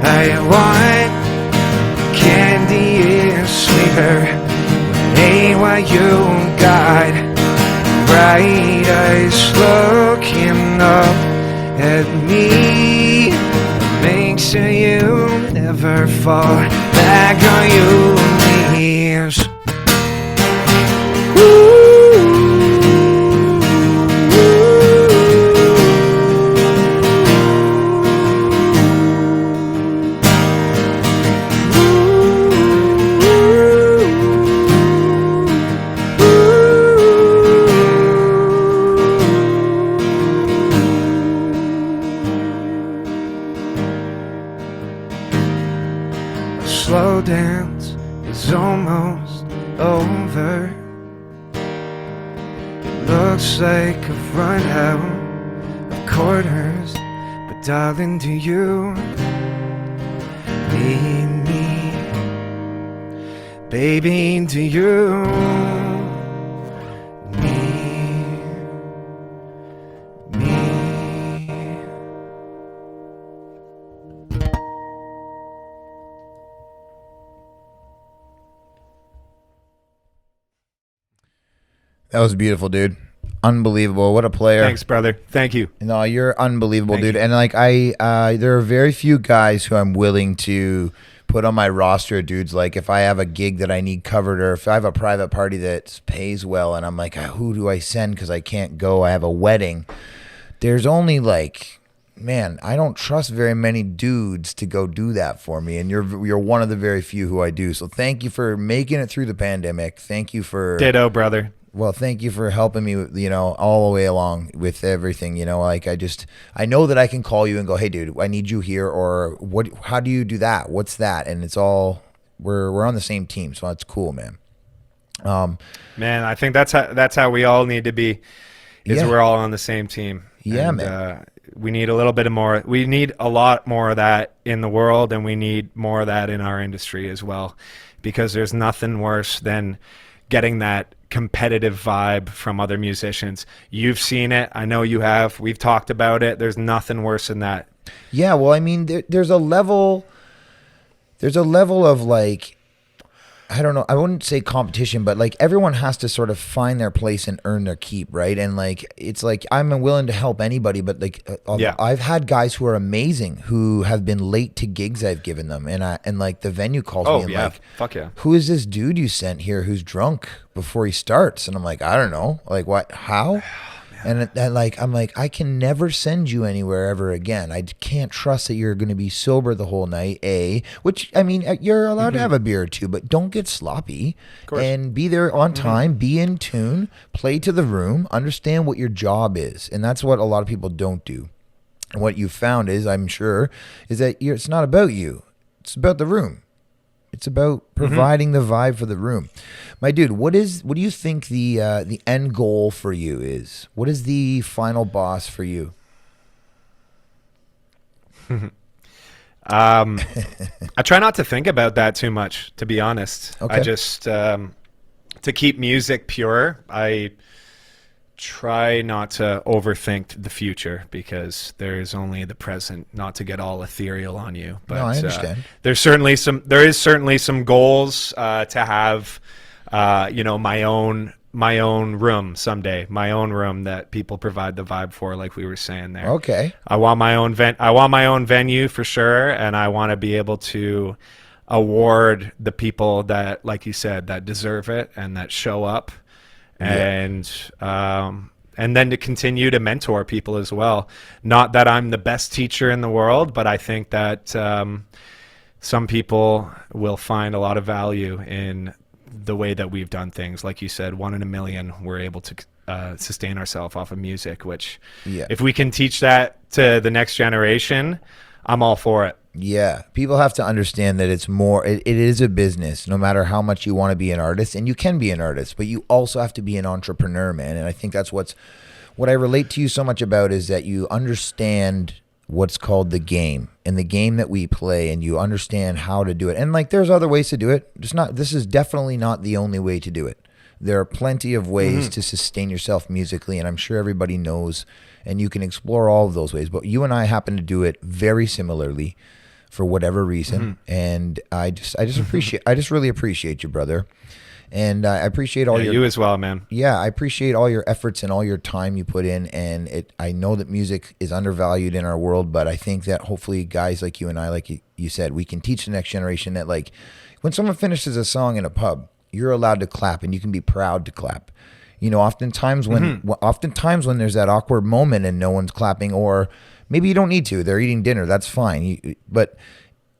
I want. with me. Make sure you never fall back on your knees. Slow dance is almost over. It looks like I've run out of quarters, but darling, do you need me? Baby, do you need me? That was beautiful, dude. Unbelievable. What a player. Thanks, brother. Thank you. No, you're unbelievable, Thank dude. you. And like there are very few guys who I'm willing to put on my roster, dudes. Like if I have a gig that I need covered, or if I have a private party that pays well, and I'm like, who do I send because I can't go? I have a wedding. There's only like, man, I don't trust very many dudes to go do that for me, and you're one of the very few who I do. So thank you for making it through the pandemic. Thank you for Ditto, brother. Well, thank you for helping me, all the way along with everything. Like I know that I can call you and go, hey, dude, I need you here, or what? How do you do that? What's that? And it's all we're on the same team, so that's cool, man. Man, I think that's how we all need to be. Yeah. We're all on the same team. Yeah, and, man. We need a little bit more. We need a lot more of that in the world, and we need more of that in our industry as well, because there's nothing worse than getting that competitive vibe from other musicians. You've seen it. I know you have. We've talked about it. There's nothing worse than that. Yeah, well, I mean, there's a level of like, I don't know, I wouldn't say competition, but like everyone has to sort of find their place and earn their keep, right? And like it's like I'm willing to help anybody, but like Yeah. I've had guys who are amazing who have been late to gigs I've given them, and like the venue calls me and like, fuck yeah. who is this dude you sent here who's drunk before he starts? And I'm like, I don't know, like what, how? And like I'm like, I can never send you anywhere ever again. I can't trust that you're going to be sober the whole night. Which I mean, you're allowed to have a beer or two, but don't get sloppy and be there on time. Be in tune. Play to the room. Understand what your job is, and that's what a lot of people don't do. And what you found is, I'm sure, is that it's not about you. It's about the room. It's about providing the vibe for the room. My dude, what do you think the end goal for you is? What is the final boss for you? I try not to think about that too much, to be honest. Okay. I just to keep music pure, I try not to overthink the future, because there is only the present, not to get all ethereal on you. But No, I understand. there is certainly some goals to have my own room someday, my own room that people provide the vibe for, like we were saying there. Okay. I want my own venue for sure, and I want to be able to award the people that, like you said, that deserve it and that show up. And then to continue to mentor people as well. Not that I'm the best teacher in the world, but I think that some people will find a lot of value in the way that we've done things. Like you said, 1 in a million, we're able to sustain ourselves off of music, which if we can teach that to the next generation, I'm all for it. Yeah, people have to understand that it's more, it is a business, no matter how much you want to be an artist, and you can be an artist, but you also have to be an entrepreneur, man. And I think that's what I relate to you so much about, is that you understand what's called the game, and the game that we play, and you understand how to do it. And like, there's other ways to do it. This is definitely not the only way to do it. There are plenty of ways to sustain yourself musically, and I'm sure everybody knows, and you can explore all of those ways. But you and I happen to do it very similarly, for whatever reason, and I just really appreciate you, brother. And I appreciate all you as well, man. Yeah, I appreciate all your efforts and all your time you put in. And I know that music is undervalued in our world, but I think that hopefully guys like you and I, like you said, we can teach the next generation that, like, when someone finishes a song in a pub, you're allowed to clap, and you can be proud to clap. You know, oftentimes when there's that awkward moment and no one's clapping, or maybe you don't need to, they're eating dinner, that's fine. But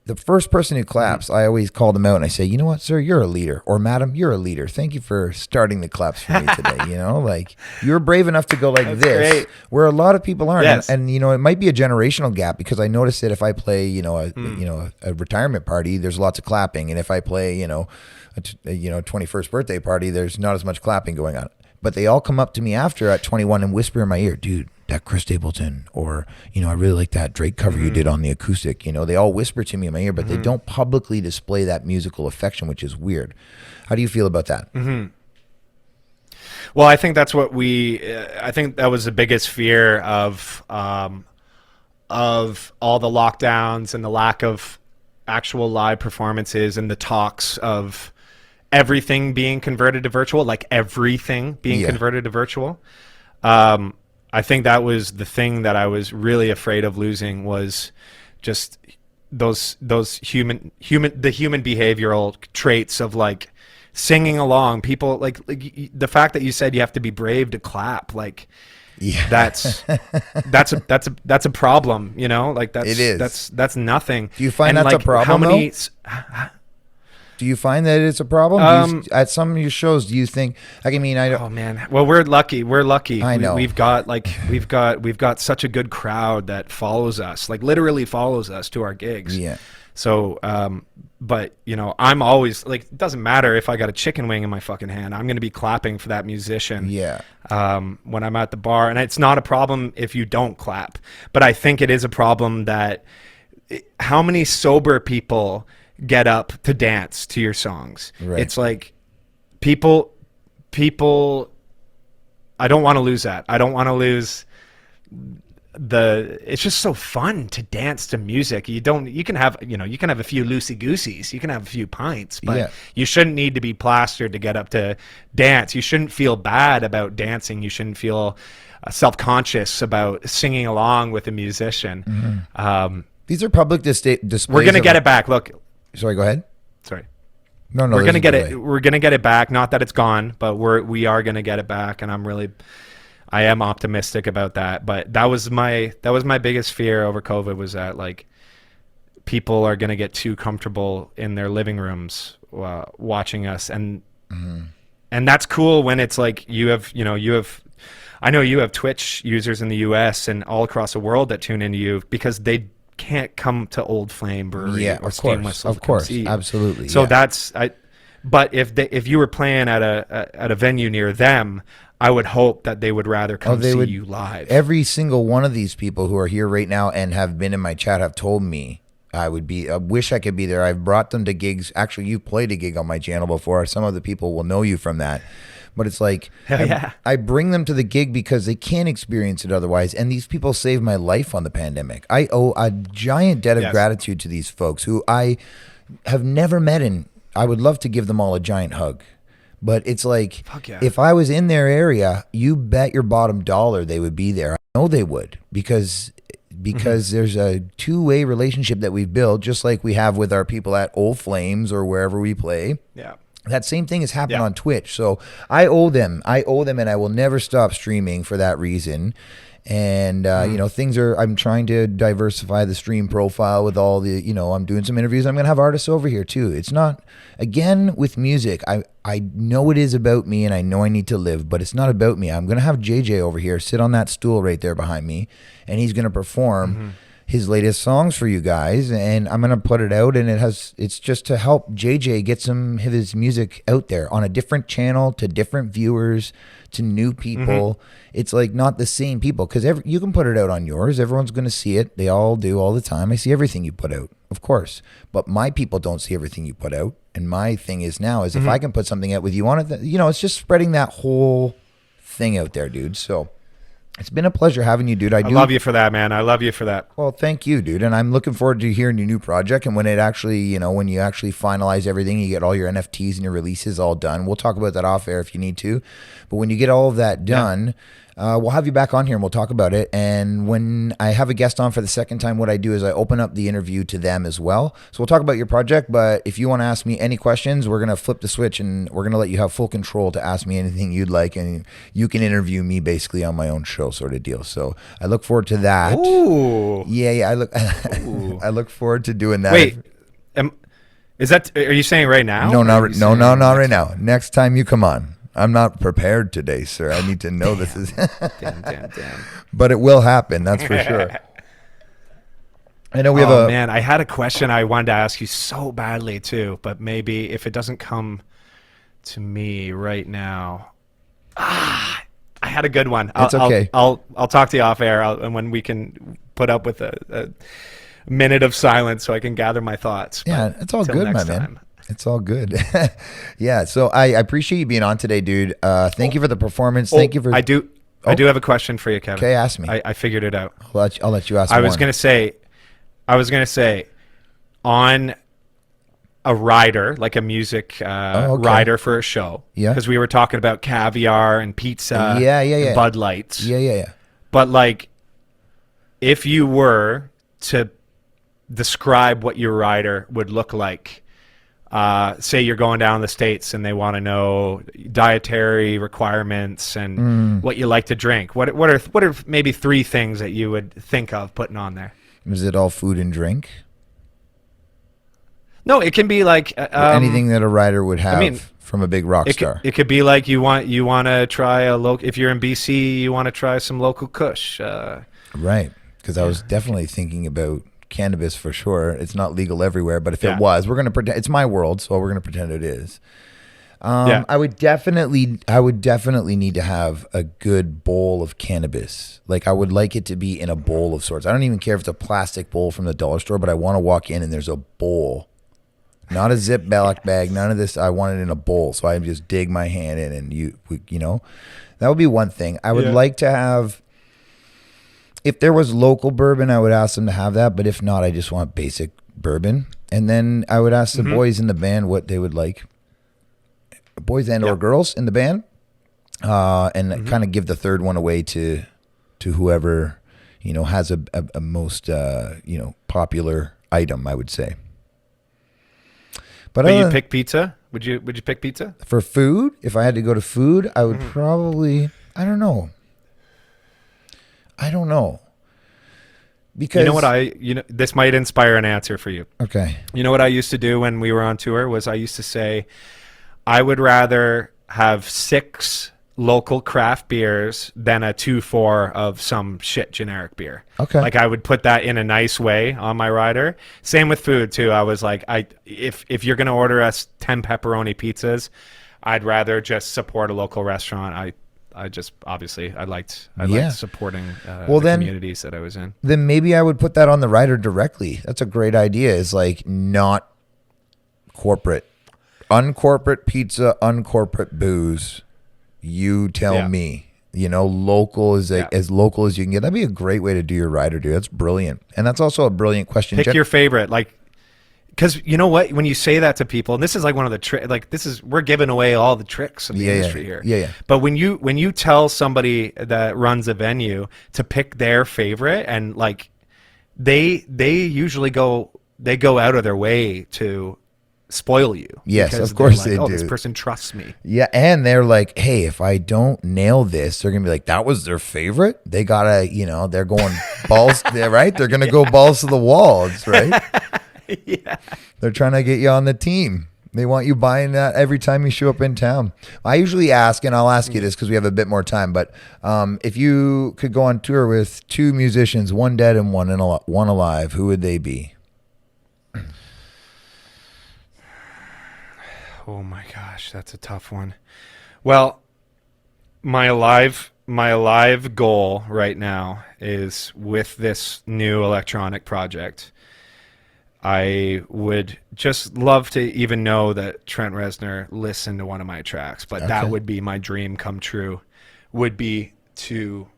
the first person who claps, I always call them out and I say, you know what, sir, you're a leader, or madam, you're a leader. Thank you for starting the claps for me today. You know, like, you're brave enough to go like That's this, great. where a lot of people aren't. Yes. And you know, it might be a generational gap, because I notice that if I play, you know, a retirement party, there's lots of clapping, and if I play, you know, a 21st birthday party, there's not as much clapping going on. But they all come up to me after at 21 and whisper in my ear, dude, that Chris Stapleton, or, you know, I really like that Drake cover you did on the acoustic. You know, they all whisper to me in my ear, but they don't publicly display that musical affection, which is weird. How do you feel about that? Well, I think that's what I think that was the biggest fear of all the lockdowns and the lack of actual live performances and the talks of everything being converted to virtual, like everything being converted to virtual. I think that was the thing that I was really afraid of losing, was just those human behavioral traits of, like, singing along. People like the fact that you said you have to be brave to clap, like, that's a problem, you know, like, It is. that's nothing. Do you find and, that's like, a problem, how many Do you find that it's a problem? At some of your shows, do you think? I mean, oh man, well, we're lucky. I know. We've got such a good crowd that follows us, like, literally follows us to our gigs. Yeah. So, but, you know, I'm always like, it doesn't matter if I got a chicken wing in my fucking hand, I'm going to be clapping for that musician. Yeah. When I'm at the bar, and it's not a problem if you don't clap, but I think it is a problem that how many sober people get up to dance to your songs. Right. It's like people I don't want to lose that. I don't want to lose it's just so fun to dance to music. You can have a few loosey gooseys, you can have a few pints, but you shouldn't need to be plastered to get up to dance. You shouldn't feel bad about dancing. You shouldn't feel self-conscious about singing along with a musician. These are public displays. We're going to get it back. Look, sorry, go ahead. Sorry. No, we're gonna get it. We're gonna get it back. Not that it's gone, but we are gonna get it back, and I am optimistic about that. But that was my biggest fear over COVID, was that, like, people are gonna get too comfortable in their living rooms watching us, and that's cool when it's like I know you have Twitch users in the U.S. and all across the world that tune into you because they can't come to Old Flame Brewery or Steam Whistle. Of course, absolutely. So but if you were playing at a venue near them, I would hope that they would rather come see you live. Every single one of these people who are here right now and have been in my chat have told me I wish I could be there. I've brought them to gigs. Actually, you've played a gig on my channel before. Some of the people will know you from that. But it's like, I bring them to the gig because they can't experience it otherwise. And these people saved my life on the pandemic. I owe a giant debt of gratitude to these folks who I have never met, and I would love to give them all a giant hug. But it's like, if I was in their area, you bet your bottom dollar they would be there. I know they would, because there's a two-way relationship that we've built, just like we have with our people at Old Flames or wherever we play. Yeah. That same thing has happened on Twitch. So I owe them, and I will never stop streaming for that reason. And, I'm trying to diversify the stream profile with all the, I'm doing some interviews. I'm going to have artists over here too. It's not, again, with music, I know it is about me, and I know I need to live, but it's not about me. I'm going to have JJ over here sit on that stool right there behind me, and he's going to perform his latest songs for you guys, and I'm going to put it out, and it's just to help JJ get some of his music out there on a different channel to different viewers, to new people. It's like not the same people, because you can put it out on yours. Everyone's going to see it. They all do all the time. I see everything you put out, of course, but my people don't see everything you put out. And my thing is now is if I can put something out with you on it, it's just spreading that whole thing out there, dude. So It's been a pleasure having you, dude. I love you for that, man. I love you for that. Well, thank you, dude. And I'm looking forward to hearing your new project. And when it actually, you know, when you actually finalize everything, you get all your NFTs and your releases all done. We'll talk about that off air if you need to. But when you get all of that done, we'll have you back on here and we'll talk about it. And when I have a guest on for the second time, what I do is I open up the interview to them as well. So we'll talk about your project. But if you want to ask me any questions, we're going to flip the switch and we're going to let you have full control to ask me anything you'd like. And you can interview me basically on my own show sort of deal. So I look forward to that. Ooh. Yeah. I look forward to doing that. Wait, are you saying right now? No, not right now. Next time you come on. I'm not prepared today, sir. I need to know this is. Damn. But it will happen. That's for sure. I know we have man, I had a question I wanted to ask you so badly too, but maybe if it doesn't come to me right now. I had a good one. It's okay. I'll talk to you off air and when we can put up with a minute of silence so I can gather my thoughts. Yeah, it's all good, my man. It's all good. Yeah. So I appreciate you being on today, dude. Thank you for the performance. Thank you for. I do have a question for you, Kevin. Okay, ask me. I figured it out. I'll let you ask. I was gonna say, on a rider, like a music rider for a show. Yeah. Because we were talking about caviar and pizza. Yeah. And Bud Lights. Yeah. But like, if you were to describe what your rider would look like. Say you're going down the States and they want to know dietary requirements and what you like to drink. What are maybe 3 things that you would think of putting on there? Is it all food and drink? No, it can be like anything that a rider would have from a big rock star. It could be like you want to try if you're in BC, you want to try some local Kush. Right, because I was definitely thinking about cannabis for sure. It's not legal everywhere, but if it was, we're gonna pretend it's my world, so we're gonna pretend it is. I would definitely need to have a good bowl of cannabis. Like I would like it to be in a bowl of sorts. I don't even care if it's a plastic bowl from the dollar store, but I want to walk in and there's a bowl, not a Ziploc bag, none of this. I want it in a bowl, so I just dig my hand in and you know, that would be one thing. I would like to have. If there was local bourbon, I would ask them to have that. But if not, I just want basic bourbon. And then I would ask the boys in the band what they would like. Boys and or girls in the band. And kind of give the third one away to whoever, you know, has a most, popular item, I would say. But you'd pick pizza? Would you pick pizza? For food? If I had to go to food, I would probably, I don't know. Because this might inspire an answer for you. Okay. You know what I used to do when we were on tour was I used to say I would rather have 6 local craft beers than a 2-4 of some shit generic beer. Okay. Like I would put that in a nice way on my rider. Same with food too. I was like, if you're gonna order us 10 pepperoni pizzas, I'd rather just support a local restaurant. I just obviously I liked supporting the communities that I was in. Then maybe I would put that on the rider directly. That's a great idea. It's like not corporate, uncorporate pizza, uncorporate booze. You tell me. You know, local is as local as you can get. That'd be a great way to do your rider, dude. That's brilliant, and that's also a brilliant question. Pick your favorite, like. Because you know what, when you say that to people, and this is like one of the we're giving away all the tricks of the industry here. Yeah. But when you tell somebody that runs a venue to pick their favorite, and like they usually go out of their way to spoil you. Yes, of course they do. This person trusts me. Yeah, and they're like, hey, if I don't nail this, they're gonna be like, that was their favorite. They gotta, they're going balls. Right? They're gonna go balls to the wall. It's right. Yeah. They're trying to get you on the team. They want you buying that every time you show up in town. I usually ask, and I'll ask you this because we have a bit more time, but if you could go on tour with 2 musicians, one dead and one alive, who would they be? Oh my gosh, that's a tough one. Well, my alive goal right now is with this new electronic project. I would just love to even know that Trent Reznor listened to one of my tracks, but that would be my dream come true, would be to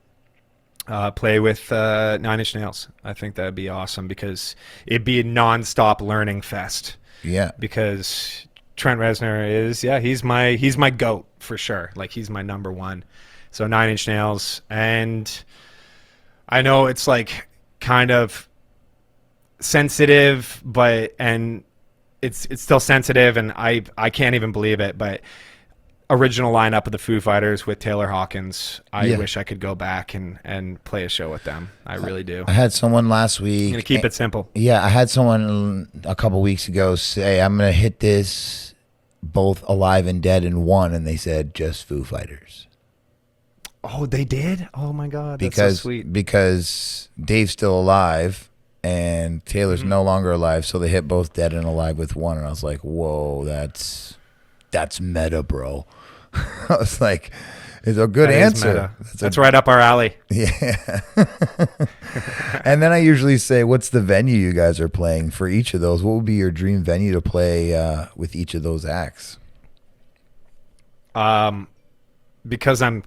play with 9 Inch Nails. I think that'd be awesome because it'd be a non-stop learning fest. Yeah. Because Trent Reznor is, he's my goat for sure. Like he's my number one. So 9 Inch Nails, and I know it's like kind of sensitive, and it's still sensitive, and I can't even believe it, but original lineup of the Foo Fighters with Taylor Hawkins. I wish I could go back and play a show with them. I really do. I had someone last week. I'm gonna keep it simple. Yeah, I had someone a couple weeks ago say, I'm going to hit this both alive and dead in one, and they said just Foo Fighters. Oh, they did? Oh my God, that's so sweet. Because Dave's still alive and Taylor's no longer alive, so they hit both dead and alive with one, and I was like, whoa, that's meta, bro. I was like, it's a good answer. That's right up our alley. Yeah. And then I usually say, what's the venue you guys are playing for each of those? What would be your dream venue to play with each of those acts? Because I'm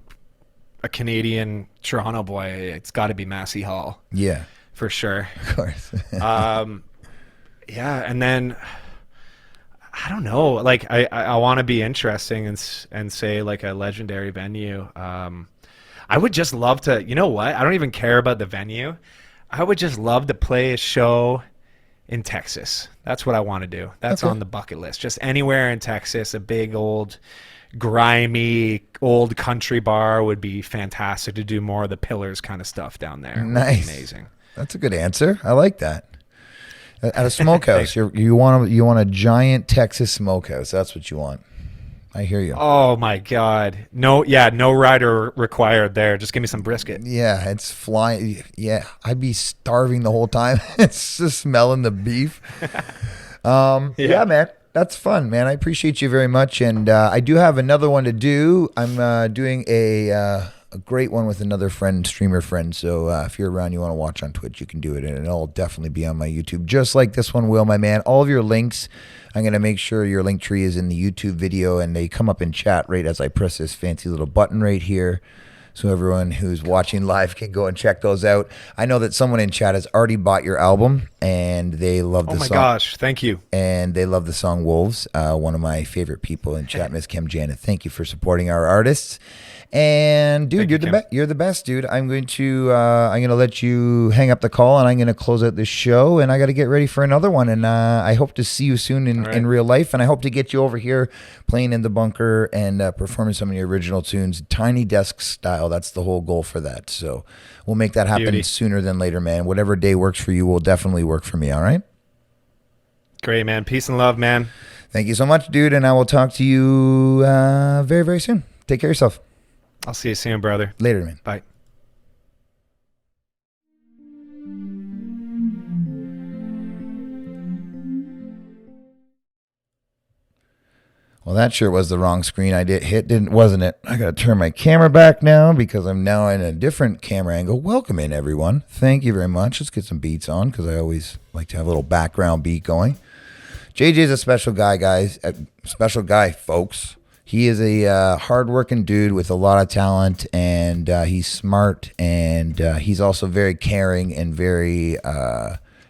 a Canadian Toronto boy, it's got to be Massey Hall. Yeah. For sure. Of course. Yeah, and then I don't know. Like I want to be interesting and say like a legendary venue. I would just love to. You know what? I don't even care about the venue. I would just love to play a show in Texas. That's what I want to do. That's on the bucket list. Just anywhere in Texas, a big old grimy old country bar would be fantastic to do more of the Pillars kind of stuff down there. Nice. Amazing. That's a good answer. I like that. At a smokehouse, you want a giant Texas smokehouse. That's what you want. I hear you. Oh my God! No rider required there. Just give me some brisket. Yeah, it's flying. Yeah, I'd be starving the whole time. It's just smelling the beef. Yeah, man, that's fun, man. I appreciate you very much, and I do have another one to do. I'm doing a great one with another streamer friend. So if you're around, you want to watch on Twitch, you can do it, and it'll definitely be on my YouTube, just like this one will, my man. All of your links, I'm going to make sure your link tree is in the YouTube video, and they come up in chat right as I press this fancy little button right here. So everyone who's watching live can go and check those out. I know that someone in chat has already bought your album, and they love the song. Oh my gosh, thank you. And they love the song Wolves. One of my favorite people in chat, Miss Kim Janet. Thank you for supporting our artists. And dude, you're the best, dude. I'm going to let you hang up the call, and I'm going to close out this show, and I got to get ready for another one. And I hope to see you soon in real life, and I hope to get you over here playing in the bunker and performing some of your original tunes, Tiny Desk style. That's the whole goal for that. So we'll make that happen sooner than later, man. Whatever day works for you will definitely work for me. All right. Great, man. Peace and love, man. Thank you so much, dude. And I will talk to you very, very soon. Take care of yourself. I'll see you soon, brother. Later, man. Bye. Well, that sure was the wrong screen I wasn't it? I got to turn my camera back now because I'm now in a different camera angle. Welcome in, everyone. Thank you very much. Let's get some beats on because I always like to have a little background beat going. JJ's a special guy, guys. A special guy, folks. He is a hard-working dude with a lot of talent, and he's smart, and he's also very caring and very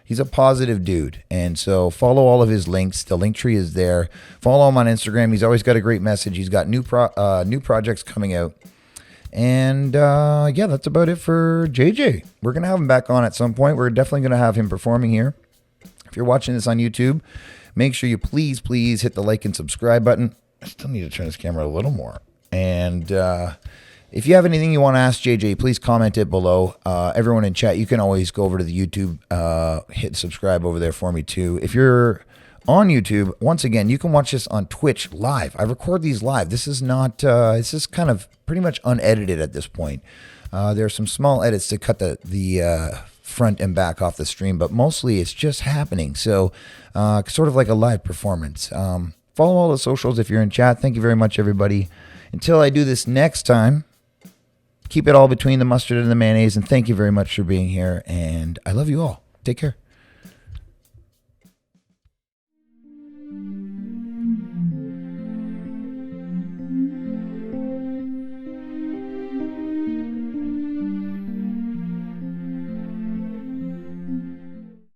he's a positive dude. And so follow all of his links. The link tree is there. Follow him on Instagram. He's always got a great message. He's got new projects coming out. And yeah, that's about it for JJ. We're going to have him back on at some point. We're definitely going to have him performing here. If you're watching this on YouTube, make sure you please hit the like and subscribe button. I still need to turn this camera a little more. And if you have anything you want to ask JJ, please comment it below. Everyone in chat, you can always go over to the YouTube, hit subscribe over there for me too. If you're on YouTube, once again, you can watch this on Twitch live. I record these live. This is not, this is kind of pretty much unedited at this point. There are some small edits to cut the front and back off the stream, but mostly it's just happening. So sort of like a live performance. Follow all the socials if you're in chat. Thank you very much, everybody. Until I do this next time, keep it all between the mustard and the mayonnaise. And thank you very much for being here. And I love you all. Take care.